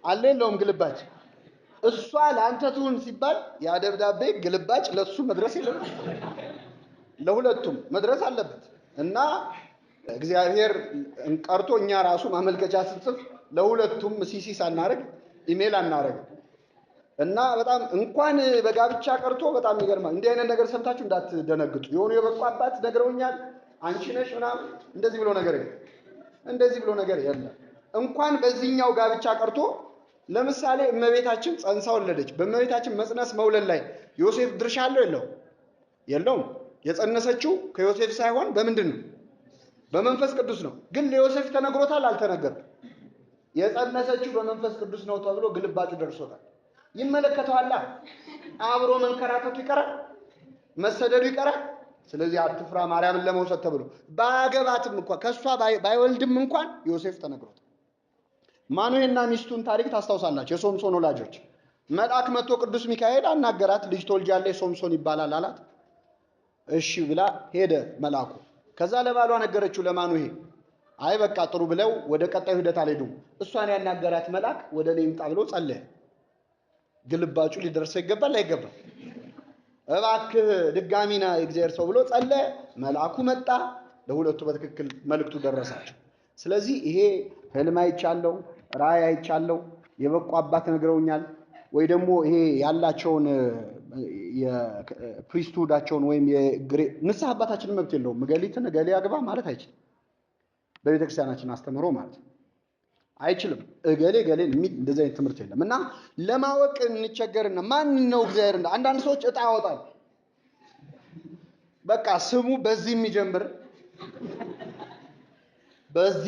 [SPEAKER 1] አለ የለውም ግልባጭ? እሷ ለአንተ ትሁን ሲባል ያ ደብዳቤ ግልባጭ ለሱ መድረስ የለበት፣ ለሁለቱም መድረስ አለበት። እና እግዚአብሔር ቀርቶ እኛ ራሱ ማመልከቻ ስንጽፍ ለሁለቱም ሲሲ ሳናረግ ኢሜል አናረግ እና በጣም እንኳን በጋብቻ ቀርቶ በጣም ይገርማል። እንዲህ አይነት ነገር ሰምታችሁ እንዳትደነግጡ። የሆኑ የበቁ አባት ነግረውኛል አንቺ ነሽ ምናምን እንደዚህ ብሎ ነገር የለም። እንኳን በዚህኛው ጋብቻ ቀርቶ ለምሳሌ እመቤታችን ጸንሳ ወለደች። በእመቤታችን መጽነስ መውለድ ላይ ዮሴፍ ድርሻ አለው የለውም? የጸነሰችው ከዮሴፍ ሳይሆን በምንድን ነው? በመንፈስ ቅዱስ ነው። ግን ለዮሴፍ ተነግሮታል አልተነገረም? የጸነሰችው በመንፈስ ቅዱስ ነው ተብሎ ግልባጩ ደርሶታል። ይመለከተዋል። አብሮ መንከራተቱ ይቀራል፣ መሰደዱ ይቀራል። ስለዚህ አትፍራ ማርያምን ለመውሰድ ተብሎ ባገባትም እንኳን ከሷ ባይወልድም እንኳን ዮሴፍ ተነግሮታል። ማኑሄና ሚስቱን ታሪክ ታስታውሳላችሁ። የሶምሶን ወላጆች መልአክ መጥቶ ቅዱስ ሚካኤል አናገራት። ልጅ ትወልጃለሽ ሶምሶን ይባላል አላት። እሺ ብላ ሄደ መልአኩ። ከዛ ለባሏ ነገረችው ለማኑሄ። አይ በቃ ጥሩ ብለው ወደ ቀጣዩ ሂደት አልሄዱም። እሷን ያናገራት መልአክ ወደ እኔ ይምጣ ብሎ ጸለየ። ግልባጩ ሊደርሰው ይገባል አይገባም? እባክህ ድጋሚና የእግዚአብሔር ሰው ብሎ ጸለየ። መልአኩ መጣ። ለሁለቱ በትክክል መልእክቱ ደረሳቸው። ስለዚህ ይሄ ህልም አይቻለው፣ ራእይ አይቻለው፣ የበቁ አባት ነግረውኛል፣ ወይ ደግሞ ይሄ ያላቸውን የፕሪስቱዳቸውን ወይም ንስሐ አባታችን መብት የለውም እገሊትን እገሌ አግባ ማለት አይችልም። በቤተክርስቲያናችን አስተምሮ ማለት አይችልም። እገሌ ገሌን የሚል እንደዚህ አይነት ትምህርት የለም። እና ለማወቅ እንቸገርና ማን ነው እግዚአብሔር አንዳንድ ሰዎች እጣ ያወጣል። በቃ ስሙ በዚህ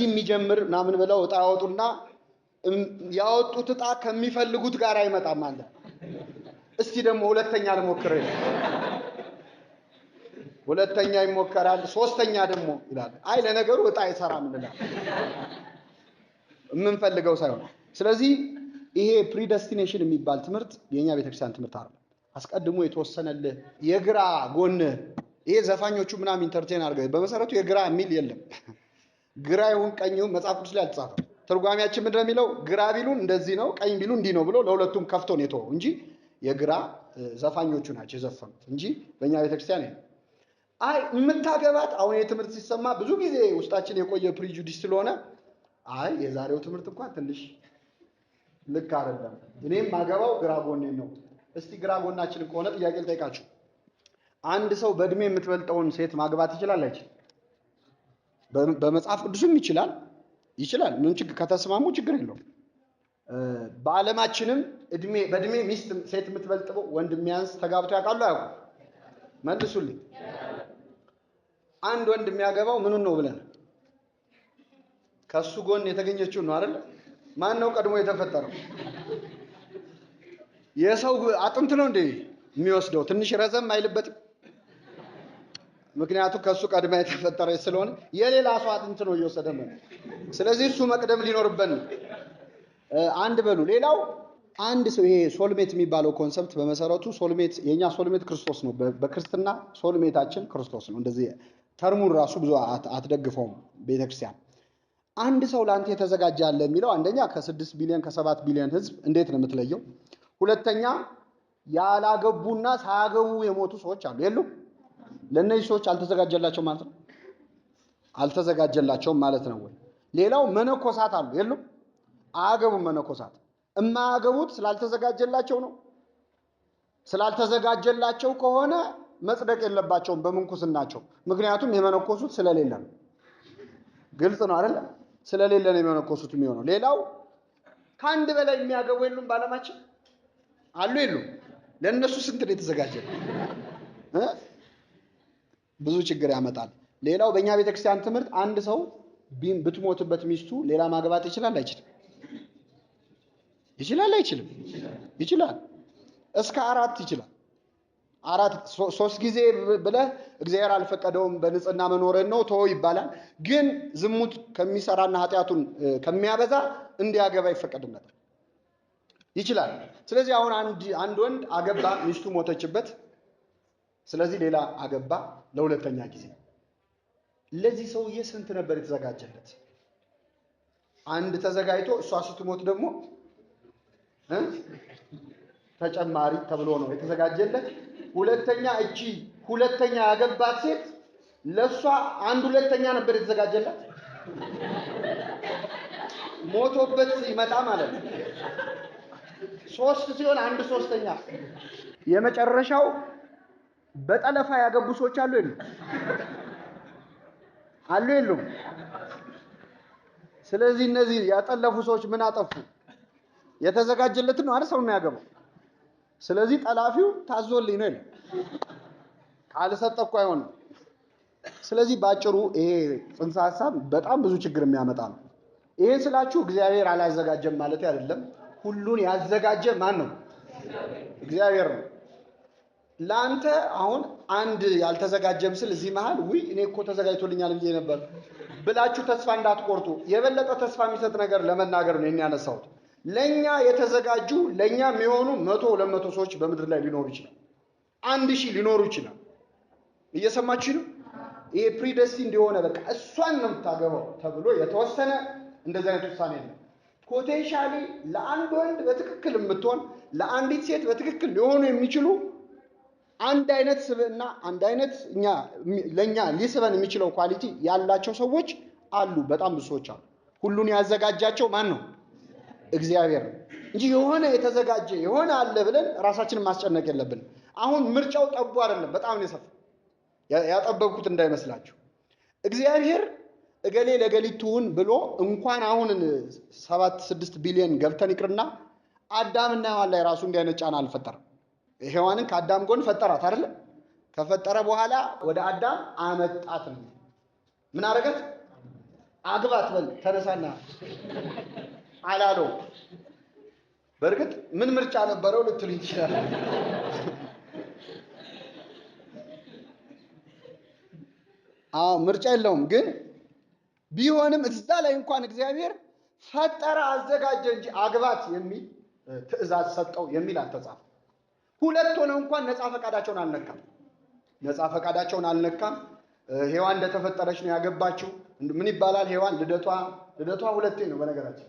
[SPEAKER 1] የሚጀምር ምናምን ብለው እጣ ያወጡና ያወጡት እጣ ከሚፈልጉት ጋር አይመጣም አለ። እስቲ ደግሞ ሁለተኛ ልሞክር ይላል። ሁለተኛ ይሞከራል፣ ሶስተኛ ደግሞ ይላል። አይ ለነገሩ እጣ አይሰራም እንላለን የምንፈልገው ሳይሆን። ስለዚህ ይሄ ፕሪደስቲኔሽን የሚባል ትምህርት የኛ ቤተክርስቲያን ትምህርት አይደለም። አስቀድሞ የተወሰነልህ የግራ ጎን ይሄ ዘፋኞቹ ምናምን ኢንተርቴን አድርገው በመሰረቱ የግራ የሚል የለም። ግራ ይሁን ቀኝ ይሁን መጽሐፍ ቅዱስ ላይ አልተጻፈም። ትርጓሜያችን ምንድነው የሚለው? ግራ ቢሉን እንደዚህ ነው፣ ቀኝ ቢሉን እንዲህ ነው ብሎ ለሁለቱም ከፍቶ ነው የተወው እንጂ የግራ ዘፋኞቹ ናቸው የዘፈኑት እንጂ በእኛ ቤተክርስቲያን ነው። አይ የምታገባት አሁን የትምህርት ሲሰማ ብዙ ጊዜ ውስጣችን የቆየ ፕሪጁዲስ ስለሆነ አይ የዛሬው ትምህርት እንኳን ትንሽ ልክ አይደለም፣ እኔም ማገባው ግራ ጎኔን ነው። እስቲ ግራ ጎናችንን ከሆነ ጥያቄ ልጠይቃችሁ። አንድ ሰው በእድሜ የምትበልጠውን ሴት ማግባት ይችላል አይችልም? በመጽሐፍ ቅዱስም ይችላል። ምን ችግር ከተስማሙ ችግር የለውም። በዓለማችንም በእድሜ ሚስት ሴት የምትበልጠው ወንድ የሚያንስ ተጋብቶ ያውቃሉ አያውቁም? መልሱልኝ። አንድ ወንድ የሚያገባው ምኑን ነው ብለን ከሱ ጎን የተገኘችው ነው አይደል? ማን ነው ቀድሞ የተፈጠረው? የሰው አጥንት ነው እንዴ የሚወስደው? ትንሽ ረዘም አይልበትም? ምክንያቱም ከሱ ቀድማ የተፈጠረ ስለሆነ የሌላ ሰው አጥንት ነው እየወሰደ ነው። ስለዚህ እሱ መቅደም ሊኖርበት ነው። አንድ በሉ። ሌላው አንድ ሰው ይሄ ሶልሜት የሚባለው ኮንሰፕት በመሰረቱ ሶልሜት የኛ ሶልሜት ክርስቶስ ነው። በክርስትና ሶልሜታችን ክርስቶስ ነው። እንደዚህ ተርሙን ራሱ ብዙ አትደግፈውም ቤተክርስቲያን። አንድ ሰው ላንተ የተዘጋጀ አለ የሚለው አንደኛ ከ6 ቢሊዮን ከ7 ቢሊዮን ህዝብ እንዴት ነው የምትለየው? ሁለተኛ ያላገቡና ሳያገቡ የሞቱ ሰዎች አሉ የሉም? ለነዚህ ሰዎች አልተዘጋጀላቸው ማለት ነው? አልተዘጋጀላቸውም ማለት ነው ወይ? ሌላው መነኮሳት አሉ የሉም? አያገቡም መነኮሳት። የማያገቡት ስላልተዘጋጀላቸው ነው። ስላልተዘጋጀላቸው ከሆነ መጽደቅ የለባቸውም በምንኩስናቸው። ምክንያቱም የመነኮሱት ስለሌለ ነው። ግልጽ ነው አይደል? ስለሌለ ነው የመነኮሱት የሚሆነው። ሌላው ከአንድ በላይ የሚያገቡ የሉም በዓለማችን አሉ የሉም? ለእነሱ ስንት ነው የተዘጋጀው? ብዙ ችግር ያመጣል። ሌላው በእኛ ቤተክርስቲያን ትምህርት አንድ ሰው ብትሞትበት ሚስቱ ሌላ ማግባት ይችላል አይችልም? ይችላል አይችልም? ይችላል። እስከ 4 ይችላል። 3 ጊዜ ብለህ እግዚአብሔር አልፈቀደውም በንጽህና መኖርን ነው ተወው ይባላል። ግን ዝሙት ከሚሰራና ኃጢአቱን ከሚያበዛ እንዲያገባ ይፈቀድለታል። ይችላል። ስለዚህ አሁን አንድ ወንድ አገባ፣ ሚስቱ ሞተችበት። ስለዚህ ሌላ አገባ ለሁለተኛ ጊዜ። ለዚህ ሰውዬ ስንት ነበር የተዘጋጀለት? አንድ ተዘጋጅቶ እሷ ስትሞት ደግሞ ተጨማሪ ተብሎ ነው የተዘጋጀለት። ሁለተኛ ያገባት ሴት ለሷ 1/2 ነበር የተዘጋጀላት። ሞቶበት ይመጣ ማለት ነው። 3 ሲሆን 1/3። የመጨረሻው በጠለፋ ያገቡ ሰዎች አሉ የሉም? ስለዚህ እነዚህ ያጠለፉ ሰዎች ምን አጠፉ? የተዘጋጀለት ነው አይደል ሰው የሚያገባው። ስለዚህ ጠላፊው ታዞልኝ ነው ይላል። ካልሰጠ እኮ አይሆንም። ስለዚህ ባጭሩ ይሄ ጽንሰ ሐሳብ በጣም ብዙ ችግር የሚያመጣ ነው። ይሄን ስላችሁ እግዚአብሔር አላዘጋጀም ማለት አይደለም። ሁሉን ያዘጋጀ ማን ነው? እግዚአብሔር ነው። ላንተ አሁን አንድ ያልተዘጋጀ ምስል እዚህ መሃል እኔ እኮ ተዘጋጅቶልኛል ብዬ ነበር ብላችሁ ተስፋ እንዳትቆርጡ። የበለጠ ተስፋ የሚሰጥ ነገር ለመናገር ነው ያነሳሁት። ለኛ የተዘጋጁ ለኛ የሚሆኑ 100 200 ሰዎች በምድር ላይ ሊኖሩ ይችላል። 1000 ሊኖሩ ይችላል። እየሰማችሁ ነው? ይሄ ፕሪደስቲን እንደሆነ በቃ እሷን ነው የምታገባው ተብሎ የተወሰነ እንደዚህ አይነት ውሳኔ ነው። ፖቴንሻሊ ለአንድ ወንድ በትክክል የምትሆን ለአንዲት ሴት በትክክል ሊሆኑ የሚችሉ አንድ አይነት ስብዕና አንድ አይነት ለኛ ሊስበን የሚችለው ኳሊቲ ያላቸው ሰዎች አሉ። በጣም ብዙ ሰዎች አሉ። ሁሉን ያዘጋጃቸው ማን ነው? እግዚአብሔር ነው እንጂ የሆነ የተዘጋጀ የሆነ አለ ብለን ራሳችንን ማስጨነቅ የለብንም። አሁን ምርጫው ጠቡ አይደለም፣ በጣም ነው የሰፋው። ያጠበብኩት እንዳይመስላችሁ። እግዚአብሔር እገሌ ለገሊቱን ብሎ እንኳን አሁን 7-6 ቢሊዮን ገብተን ይቅርና አዳምና ሔዋን ላይ ራሱ እንዲህ አይነት ጫና አልፈጠረም። ሔዋንን ከአዳም ጎን ፈጠራት አይደል? ከፈጠረ በኋላ ወደ አዳም አመጣት ነው። ምን አረጋት? አግባት በል ተነሳና አላለው። በእርግጥ ምን ምርጫ ነበረው ልትሉ ይችላል። ምርጫ የለውም። ግን ቢሆንም እዛ ላይ እንኳን እግዚአብሔር ፈጠረ አዘጋጀ እንጂ አግባት የሚል ትእዛዝ ሰጠው የሚል አልተጻፈም። ሁለት ሆነው እንኳን ነፃ ፈቃዳቸውን አልነካም። ሔዋን እንደተፈጠረች ነው ያገባችው። ምን ይባላል? ሔዋን ልደቷ ሁለቴ ነው በነገራችን።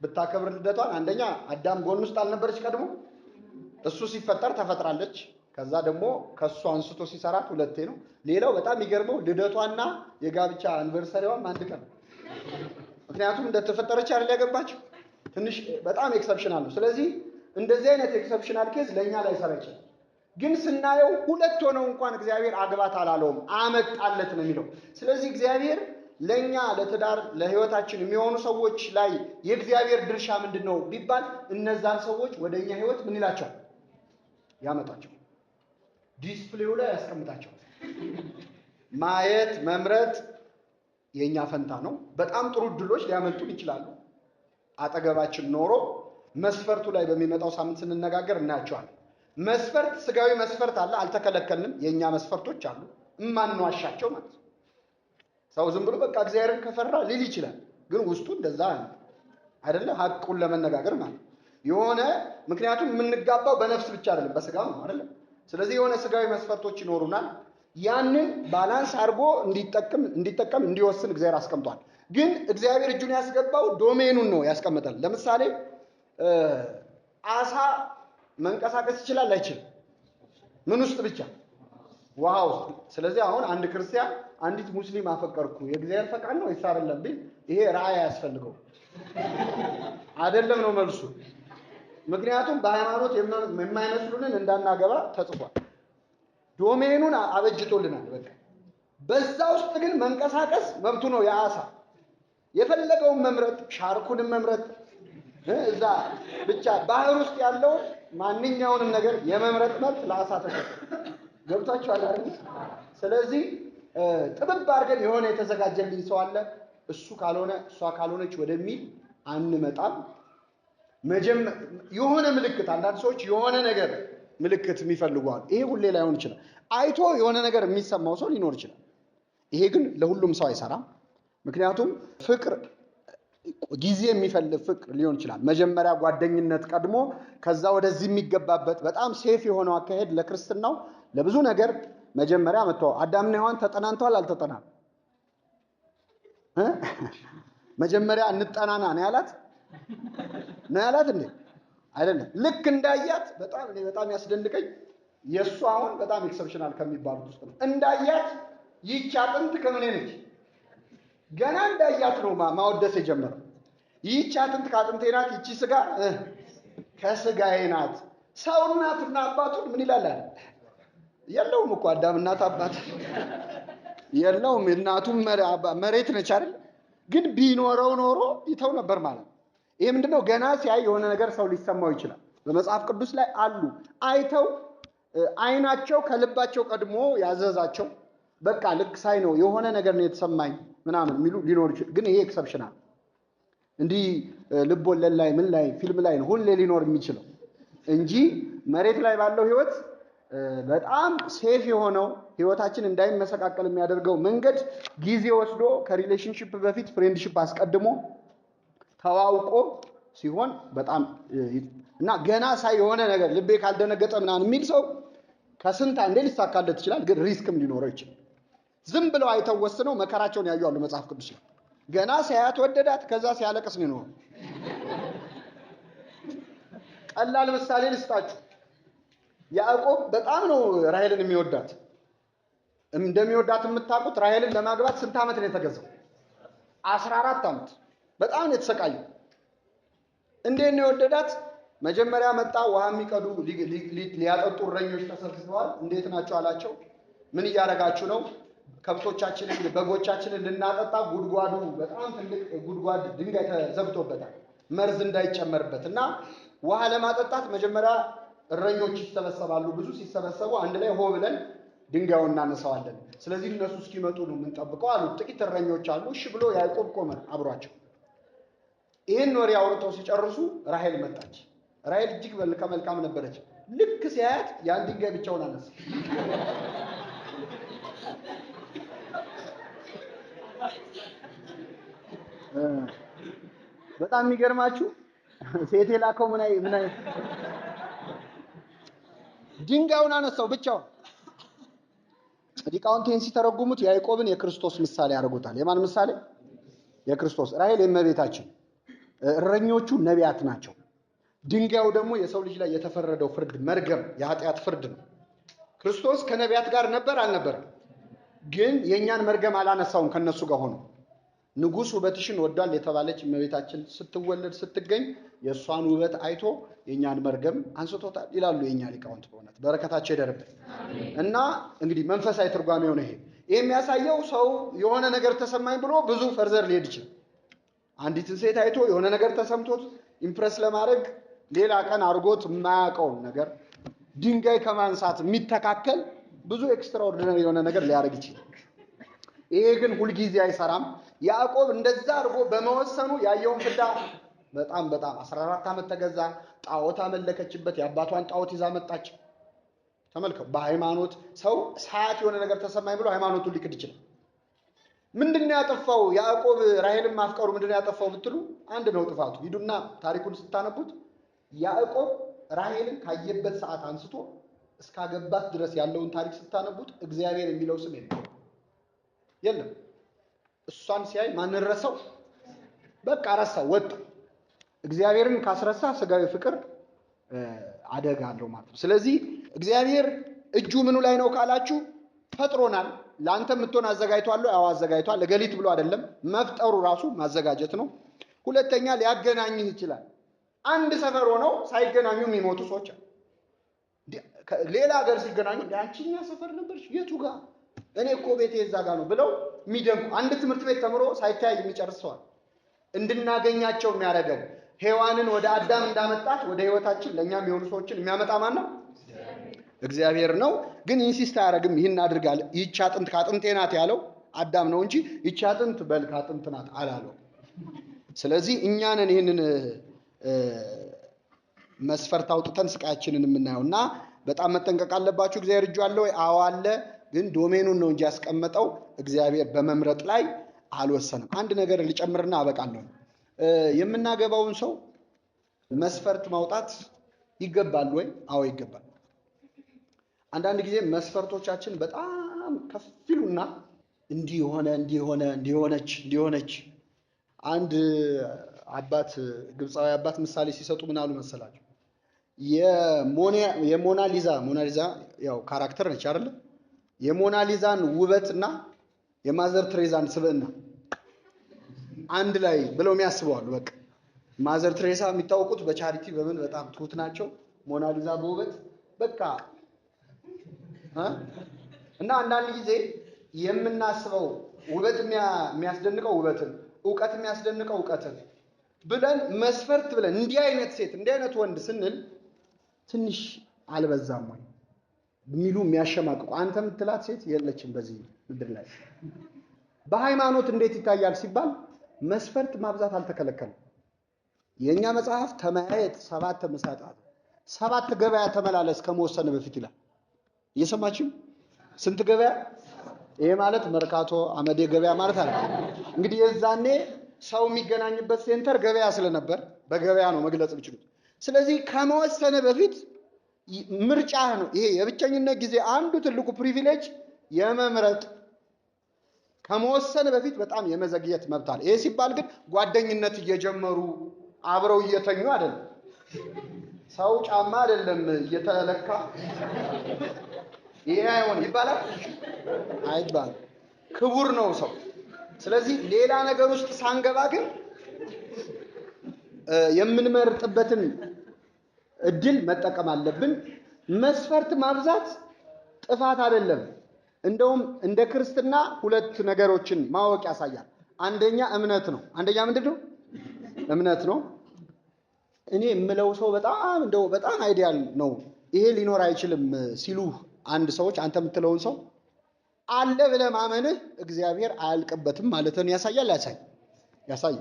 [SPEAKER 1] ብታከብር ልደቷን አንደኛ አዳም ጎን ውስጥ አልነበረች ቀድሞ እሱ ሲፈጠር ተፈጥራለች። ከዛ ደግሞ ከሱ አንስቶ ሲሰራት ሁለቴ ነው። ሌላው በጣም የሚገርመው ልደቷና የጋብቻ አንቨርሰሪዋም አንድ ቀን። ምክንያቱም እንደተፈጠረች አይደል ያገባችው። ትንሽ በጣም ኤክሰፕሽናል ነው። ስለዚህ እንደዚህ አይነት ኤክሰፕሽናል ኬዝ ለኛ ላይ ሰራ ይችላል። ግን ስናየው ሁለት ሆነው እንኳን እግዚአብሔር አግባት አላለውም፣ አመጣለት ነው የሚለው። ስለዚህ እግዚአብሔር ለኛ ለትዳር ለህይወታችን የሚሆኑ ሰዎች ላይ የእግዚአብሔር ድርሻ ምንድነው ቢባል እነዛን ሰዎች ወደኛ ህይወት ምን ይላቸው? ያመጣቸው። ዲስፕሌው ላይ ያስቀምጣቸው። ማየት መምረጥ የኛ ፈንታ ነው። በጣም ጥሩ ድሎች ሊያመልጡን ይችላሉ። አጠገባችን ኖሮ መስፈርቱ ላይ በሚመጣው ሳምንት ስንነጋገር እናያቸዋለን። መስፈርት ስጋዊ መስፈርት አለ፣ አልተከለከልንም። የኛ መስፈርቶች አሉ እማንዋሻቸው ማለት ነው። ሰው ዝም ብሎ በቃ እግዚአብሔርን ከፈራ ሊል ይችላል፣ ግን ውስጡ እንደዛ አይደለ። ሐቁን ለመነጋገር ማለት የሆነ ምክንያቱም የምንጋባው በነፍስ ብቻ አይደለም በስጋ ነው አይደለ። ስለዚህ የሆነ ስጋዊ መስፈርቶች ይኖሩናል። ያንን ባላንስ አድርጎ እንዲጠቀም እንዲወስን እግዚአብሔር አስቀምጧል። ግን እግዚአብሔር እጁን ያስገባው ዶሜኑን ነው ያስቀመጠል። ለምሳሌ አሳ መንቀሳቀስ ይችላል አይችልም? ምን ውስጥ ብቻ? ውሃ ውስጥ። ስለዚህ አሁን አንድ ክርስቲያን አንዲት ሙስሊም አፈቀርኩ የእግዚአብሔር ፈቃድ ነው ወይስ አይደለም ቢል ይሄ ራእይ ያስፈልገው አይደለም ነው መልሱ። ምክንያቱም በሃይማኖት የማይመስሉንን እንዳናገባ ተጽፏል። ዶሜኑን አበጅቶልናል። በቃ በዛ ውስጥ ግን መንቀሳቀስ መብቱ ነው የአሳ። የፈለገውን መምረጥ፣ ሻርኩንም መምረጥ፣ እዛ ብቻ ባህር ውስጥ ያለው ማንኛውንም ነገር የመምረጥ መብት ለአሳ ተሰጥቷል። ገብቷችኋል አይደል? ስለዚህ ጥብብ አድርገን የሆነ የተዘጋጀልኝ ሰው አለ እሱ ካልሆነ እሷ ካልሆነች ወደሚል አንመጣም። የሆነ ምልክት፣ አንዳንድ ሰዎች የሆነ ነገር ምልክት የሚፈልጉ አሉ። ይሄ ሁሌ ላይሆን ይችላል። አይቶ የሆነ ነገር የሚሰማው ሰው ሊኖር ይችላል። ይሄ ግን ለሁሉም ሰው አይሰራም። ምክንያቱም ፍቅር ጊዜ የሚፈልግ ፍቅር ሊሆን ይችላል። መጀመሪያ ጓደኝነት ቀድሞ ከዛ ወደዚህ የሚገባበት በጣም ሴፍ የሆነው አካሄድ ለክርስትናው ለብዙ ነገር መጀመሪያ መጥተው አዳምና ሔዋን ተጠናንተዋል አልተጠናም? መጀመሪያ እንጠናና ነው ያላት እንዴ? አይደለም። ልክ እንዳያት በጣም ያስደንቀኝ የእሱ አሁን በጣም ኤክሰፕሽናል ከሚባሉት ውስጥ ነው። እንዳያት ይህች አጥንት ከምን ነች? ገና እንዳያት ነው ማወደስ የጀመረው። ይህች አጥንት ከአጥንቴ ናት፣ ይህች ስጋ ከስጋዬ ናት። ሰው እናትና አባቱን ምን ይላል? የለውም እኮ አዳም እናት አባት የለውም። እናቱም መሬት ነች አይደል? ግን ቢኖረው ኖሮ ይተው ነበር ማለት ነው። ይሄ ምንድነው? ገና ሲያይ የሆነ ነገር ሰው ሊሰማው ይችላል። በመጽሐፍ ቅዱስ ላይ አሉ አይተው አይናቸው ከልባቸው ቀድሞ ያዘዛቸው በቃ ልክ ሳይ ነው የሆነ ነገር ነው የተሰማኝ ምናምን የሚሉ ሊኖር ይችላል። ግን ይሄ ኤክሰፕሽናል እንዲህ ልብ ወለድ ላይ ምን ላይ ፊልም ላይ ነው ሁሌ ሊኖር የሚችለው እንጂ መሬት ላይ ባለው ህይወት በጣም ሴፍ የሆነው ህይወታችን እንዳይመሰቃቀል የሚያደርገው መንገድ ጊዜ ወስዶ ከሪሌሽንሺፕ በፊት ፍሬንድሺፕ አስቀድሞ ተዋውቆ ሲሆን በጣም እና ገና ሳይ የሆነ ነገር ልቤ ካልደነገጠ ምናምን የሚል ሰው ከስንት አንዴ ሊሳካለት ይችላል። ግን ሪስክም ሊኖረው ይችላል። ዝም ብለው አይተው ወስነው መከራቸውን ያዩ አሉ መጽሐፍ ቅዱስ ላይ። ገና ሲያያት ወደዳት፣ ከዛ ሲያለቅስ ነው የኖረው። ቀላል ምሳሌ ልስጣችሁ። ያዕቆብ በጣም ነው ራሔልን የሚወዳት። እንደሚወዳት የምታውቁት ራሔልን ለማግባት ስንት ዓመት ነው የተገዛው? 14 ዓመት። በጣም ነው የተሰቃየው። እንዴት ነው የወደዳት? መጀመሪያ መጣ። ውሃ የሚቀዱ ሊያጠጡ እረኞች ተሰብስበዋል። እንዴት ናቸው አላቸው። ምን እያደረጋችሁ ነው? ከብቶቻችንን በጎቻችንን ልናጠጣ ጉድጓዱ በጣም ትልቅ ጉድጓድ ድንጋይ ተዘግቶበታል መርዝ እንዳይጨመርበት እና ውሃ ለማጠጣት መጀመሪያ እረኞች ይሰበሰባሉ። ብዙ ሲሰበሰቡ አንድ ላይ ሆ ብለን ድንጋዩን እናነሳዋለን። ስለዚህ እነሱ እስኪመጡ ነው የምንጠብቀው አሉ። ጥቂት እረኞች አሉ። እሺ ብሎ ያዕቆብ ቆመ አብሯቸው። ይህን ወሬ አውርተው ሲጨርሱ ራሔል መጣች። ራሔል እጅግ መልካም ነበረች። ልክ ሲያያት ያን ድንጋይ ብቻውን አነሳ። በጣም የሚገርማችሁ ሴት የላከው ምን ድንጋዩን አነሳው ብቻውን። ሊቃውንቴን ሲተረጉሙት ያዕቆብን የክርስቶስ ምሳሌ ያደርጉታል። የማን ምሳሌ? የክርስቶስ። ራሔል የእመቤታችን፣ እረኞቹ ነቢያት ናቸው። ድንጋዩ ደግሞ የሰው ልጅ ላይ የተፈረደው ፍርድ መርገም የኃጢአት ፍርድ ነው። ክርስቶስ ከነቢያት ጋር ነበር አልነበረም? ግን የእኛን መርገም አላነሳውም ከነሱ ጋር ሆኖ። ንጉሥ ውበትሽን ወዷል የተባለች እመቤታችን ስትወለድ ስትገኝ የእሷን ውበት አይቶ የእኛን መርገም አንስቶታል ይላሉ የእኛ ሊቃውንት። በእውነት በረከታቸው ይደርብን እና እንግዲህ መንፈሳዊ ትርጓሜው ነው ይሄ። ይህ የሚያሳየው ሰው የሆነ ነገር ተሰማኝ ብሎ ብዙ ፈርዘር ሊሄድ ይችላል። አንዲትን ሴት አይቶ የሆነ ነገር ተሰምቶት ኢምፕረስ ለማድረግ ሌላ ቀን አድርጎት የማያውቀውን ነገር ድንጋይ ከማንሳት የሚተካከል ብዙ ኤክስትራኦርዲነሪ የሆነ ነገር ሊያደርግ ይችላል። ይሄ ግን ሁልጊዜ አይሰራም። ያዕቆብ እንደዛ አድርጎ በመወሰኑ ያየውን ፍዳ በጣም 14 ዓመት ተገዛ። ጣዖት አመለከችበት። የአባቷን ጣዖት ይዛ መጣች። ተመልከው። በሃይማኖት ሰው ሳያት የሆነ ነገር ተሰማኝ ብሎ ሃይማኖቱን ሊክድ ይችላል። ምንድነው ያጠፋው ያዕቆብ? ራሔልን ማፍቀሩ ምንድነው ያጠፋው ብትሉ አንድ ነው ጥፋቱ። ሂዱና ታሪኩን ስታነቡት ያዕቆብ ራሔልን ካየበት ሰዓት አንስቶ እስካገባት ድረስ ያለውን ታሪክ ስታነቡት እግዚአብሔር የሚለው ስም የለም። እሷን ሲያይ ማንን ረሳው? በቃ ረሳው፣ ወጣ። እግዚአብሔርን ካስረሳ ስጋዊ ፍቅር አደጋ አለው ማለት ነው። ስለዚህ እግዚአብሔር እጁ ምኑ ላይ ነው ካላችሁ ፈጥሮናል። ለአንተ የምትሆን አዘጋጅቷል። ያው አዘጋጅቷል። ለገሊት ብሎ አይደለም፣ መፍጠሩ ራሱ ማዘጋጀት ነው። ሁለተኛ ሊያገናኝህ ይችላል። አንድ ሰፈር ሆነው ሳይገናኙ የሚሞቱ ሰዎች አሉ። ሌላ ሀገር ሲገናኙ አንቺኛ ሰፈር ነበርሽ የቱ ጋር? እኔ እኮ ቤቴ እዛ ጋር ነው ብለው የሚደንቁ። አንድ ትምህርት ቤት ተምሮ ሳይታይ የሚጨርሰዋል። እንድናገኛቸው የሚያደርገን ሔዋንን ወደ አዳም እንዳመጣት ወደ ህይወታችን ለእኛም የሆኑ ሰዎችን የሚያመጣ ማን ነው? እግዚአብሔር ነው። ግን ኢንሲስት አያደርግም። ይህን አድርጋል። ይህች አጥንት ከአጥንቴ ናት ያለው አዳም ነው እንጂ ይህች አጥንት በል ከአጥንት ናት አላለው። ስለዚህ እኛንን ይህንን መስፈርት አውጥተን ስቃያችንን የምናየው እና በጣም መጠንቀቅ አለባችሁ። እግዚአብሔር እጁ አለ ወይ? አዎ አለ። ግን ዶሜኑን ነው እንጂ ያስቀመጠው እግዚአብሔር በመምረጥ ላይ አልወሰንም። አንድ ነገር ልጨምርና አበቃለሁ። የምናገባውን ሰው መስፈርት ማውጣት ይገባል ወይ? አዎ ይገባል። አንዳንድ ጊዜ መስፈርቶቻችን በጣም ከፍሉና እንዲሆነች አንድ አባት ግብፃዊ አባት ምሳሌ ሲሰጡ ምን አሉ መሰላችሁ? የሞናሊዛ ያው ካራክተር ነች አይደል? የሞናሊዛን ውበትና የማዘር ትሬዛን ስብዕና አንድ ላይ ብለው የሚያስበዋሉ። በቃ ማዘር ትሬሳ የሚታወቁት በቻሪቲ በምን በጣም ትሁት ናቸው። ሞናሊዛ በውበት በቃ እና አንዳንድ ጊዜ የምናስበው ውበት የሚያስደንቀው ውበትን፣ ዕውቀት የሚያስደንቀው ዕውቀትን ብለን መስፈርት ብለን እንዲህ አይነት ሴት እንዲህ አይነት ወንድ ስንል ትንሽ አልበዛም ወይ የሚሉ የሚያሸማቅቁ አንተ የምትላት ሴት የለችም በዚህ ምድር ላይ። በሃይማኖት እንዴት ይታያል ሲባል መስፈርት ማብዛት አልተከለከለም። የኛ መጽሐፍ ተመያየት 7 መሳጣት 7 ገበያ ተመላለስ ከመወሰን በፊት ይላል። እየሰማችሁ ስንት ገበያ? ይሄ ማለት መርካቶ አመዴ ገበያ ማለት አለ። እንግዲህ የዛኔ ሰው የሚገናኝበት ሴንተር ገበያ ስለነበር በገበያ ነው መግለጽ የምችሉት። ስለዚህ ከመወሰን በፊት ምርጫህ ነው። ይሄ የብቸኝነት ጊዜ አንዱ ትልቁ ፕሪቪሌጅ የመምረጥ ከመወሰን በፊት በጣም የመዘግየት መብት አለ። ይሄ ሲባል ግን ጓደኝነት እየጀመሩ አብረው እየተኙ አይደለም። ሰው ጫማ አይደለም እየተለካ ይሄ አይሆን ይባላል አይባልም። ክቡር ነው ሰው። ስለዚህ ሌላ ነገር ውስጥ ሳንገባ ግን የምንመርጥበትን እድል መጠቀም አለብን። መስፈርት ማብዛት ጥፋት አይደለም። እንደውም እንደ ክርስትና 2 ነገሮችን ማወቅ ያሳያል። አንደኛ እምነት ነው። አንደኛ ምንድነው? እምነት ነው። እኔ የምለው ሰው በጣም አይዲያል ነው ይሄ ሊኖር አይችልም ሲሉ አንድ ሰዎች አንተ የምትለውን ሰው አለ ብለህ ማመንህ እግዚአብሔር አያልቅበትም ማለትን ያሳያል። ያሳያል።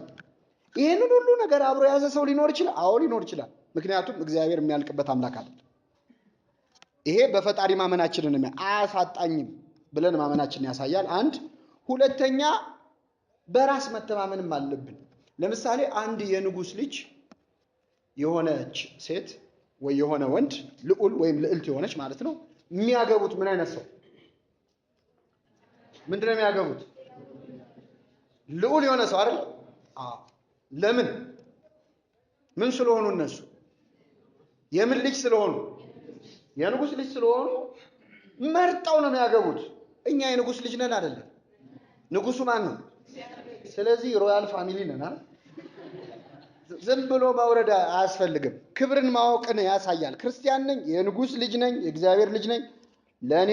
[SPEAKER 1] ይሄንን ሁሉ ነገር አብሮ የያዘ ሰው ሊኖር ይችላል። አዎ ሊኖር ይችላል። ምክንያቱም እግዚአብሔር የሚያልቅበት አምላክ አይደለም። ይሄ በፈጣሪ ማመናችንን አያሳጣኝም ብለን ማመናችንን ያሳያል። አንድ ሁለተኛ በራስ መተማመንም አለብን። ለምሳሌ አንድ የንጉስ ልጅ የሆነች ሴት ወይ የሆነ ወንድ ልዑል ወይም ልዕልት የሆነች ማለት ነው የሚያገቡት ምን አይነት ሰው? ምንድነው የሚያገቡት? ልዑል የሆነ ሰው አይደል? ለምን? ምን ስለሆኑ እነሱ የምን ልጅ ስለሆኑ? የንጉስ ልጅ ስለሆኑ መርጠው ነው የሚያገቡት። እኛ የንጉስ ልጅ ነን አይደለም? ንጉሱ ማን ነው? ስለዚህ ሮያል ፋሚሊ ነን አይደል? ዝም ብሎ መውረድ አያስፈልግም። ክብርን ማወቅን ያሳያል። ክርስቲያን ነኝ፣ የንጉስ ልጅ ነኝ፣ የእግዚአብሔር ልጅ ነኝ፣ ለኔ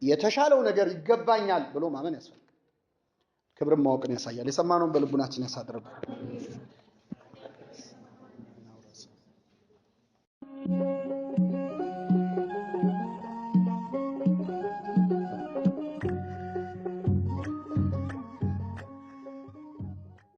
[SPEAKER 1] የተሻለው ነገር ይገባኛል ብሎ ማመን ያስፈልጋል። ክብርን ማወቅን ያሳያል። የሰማነውን በልቡናችን ያሳድርብን።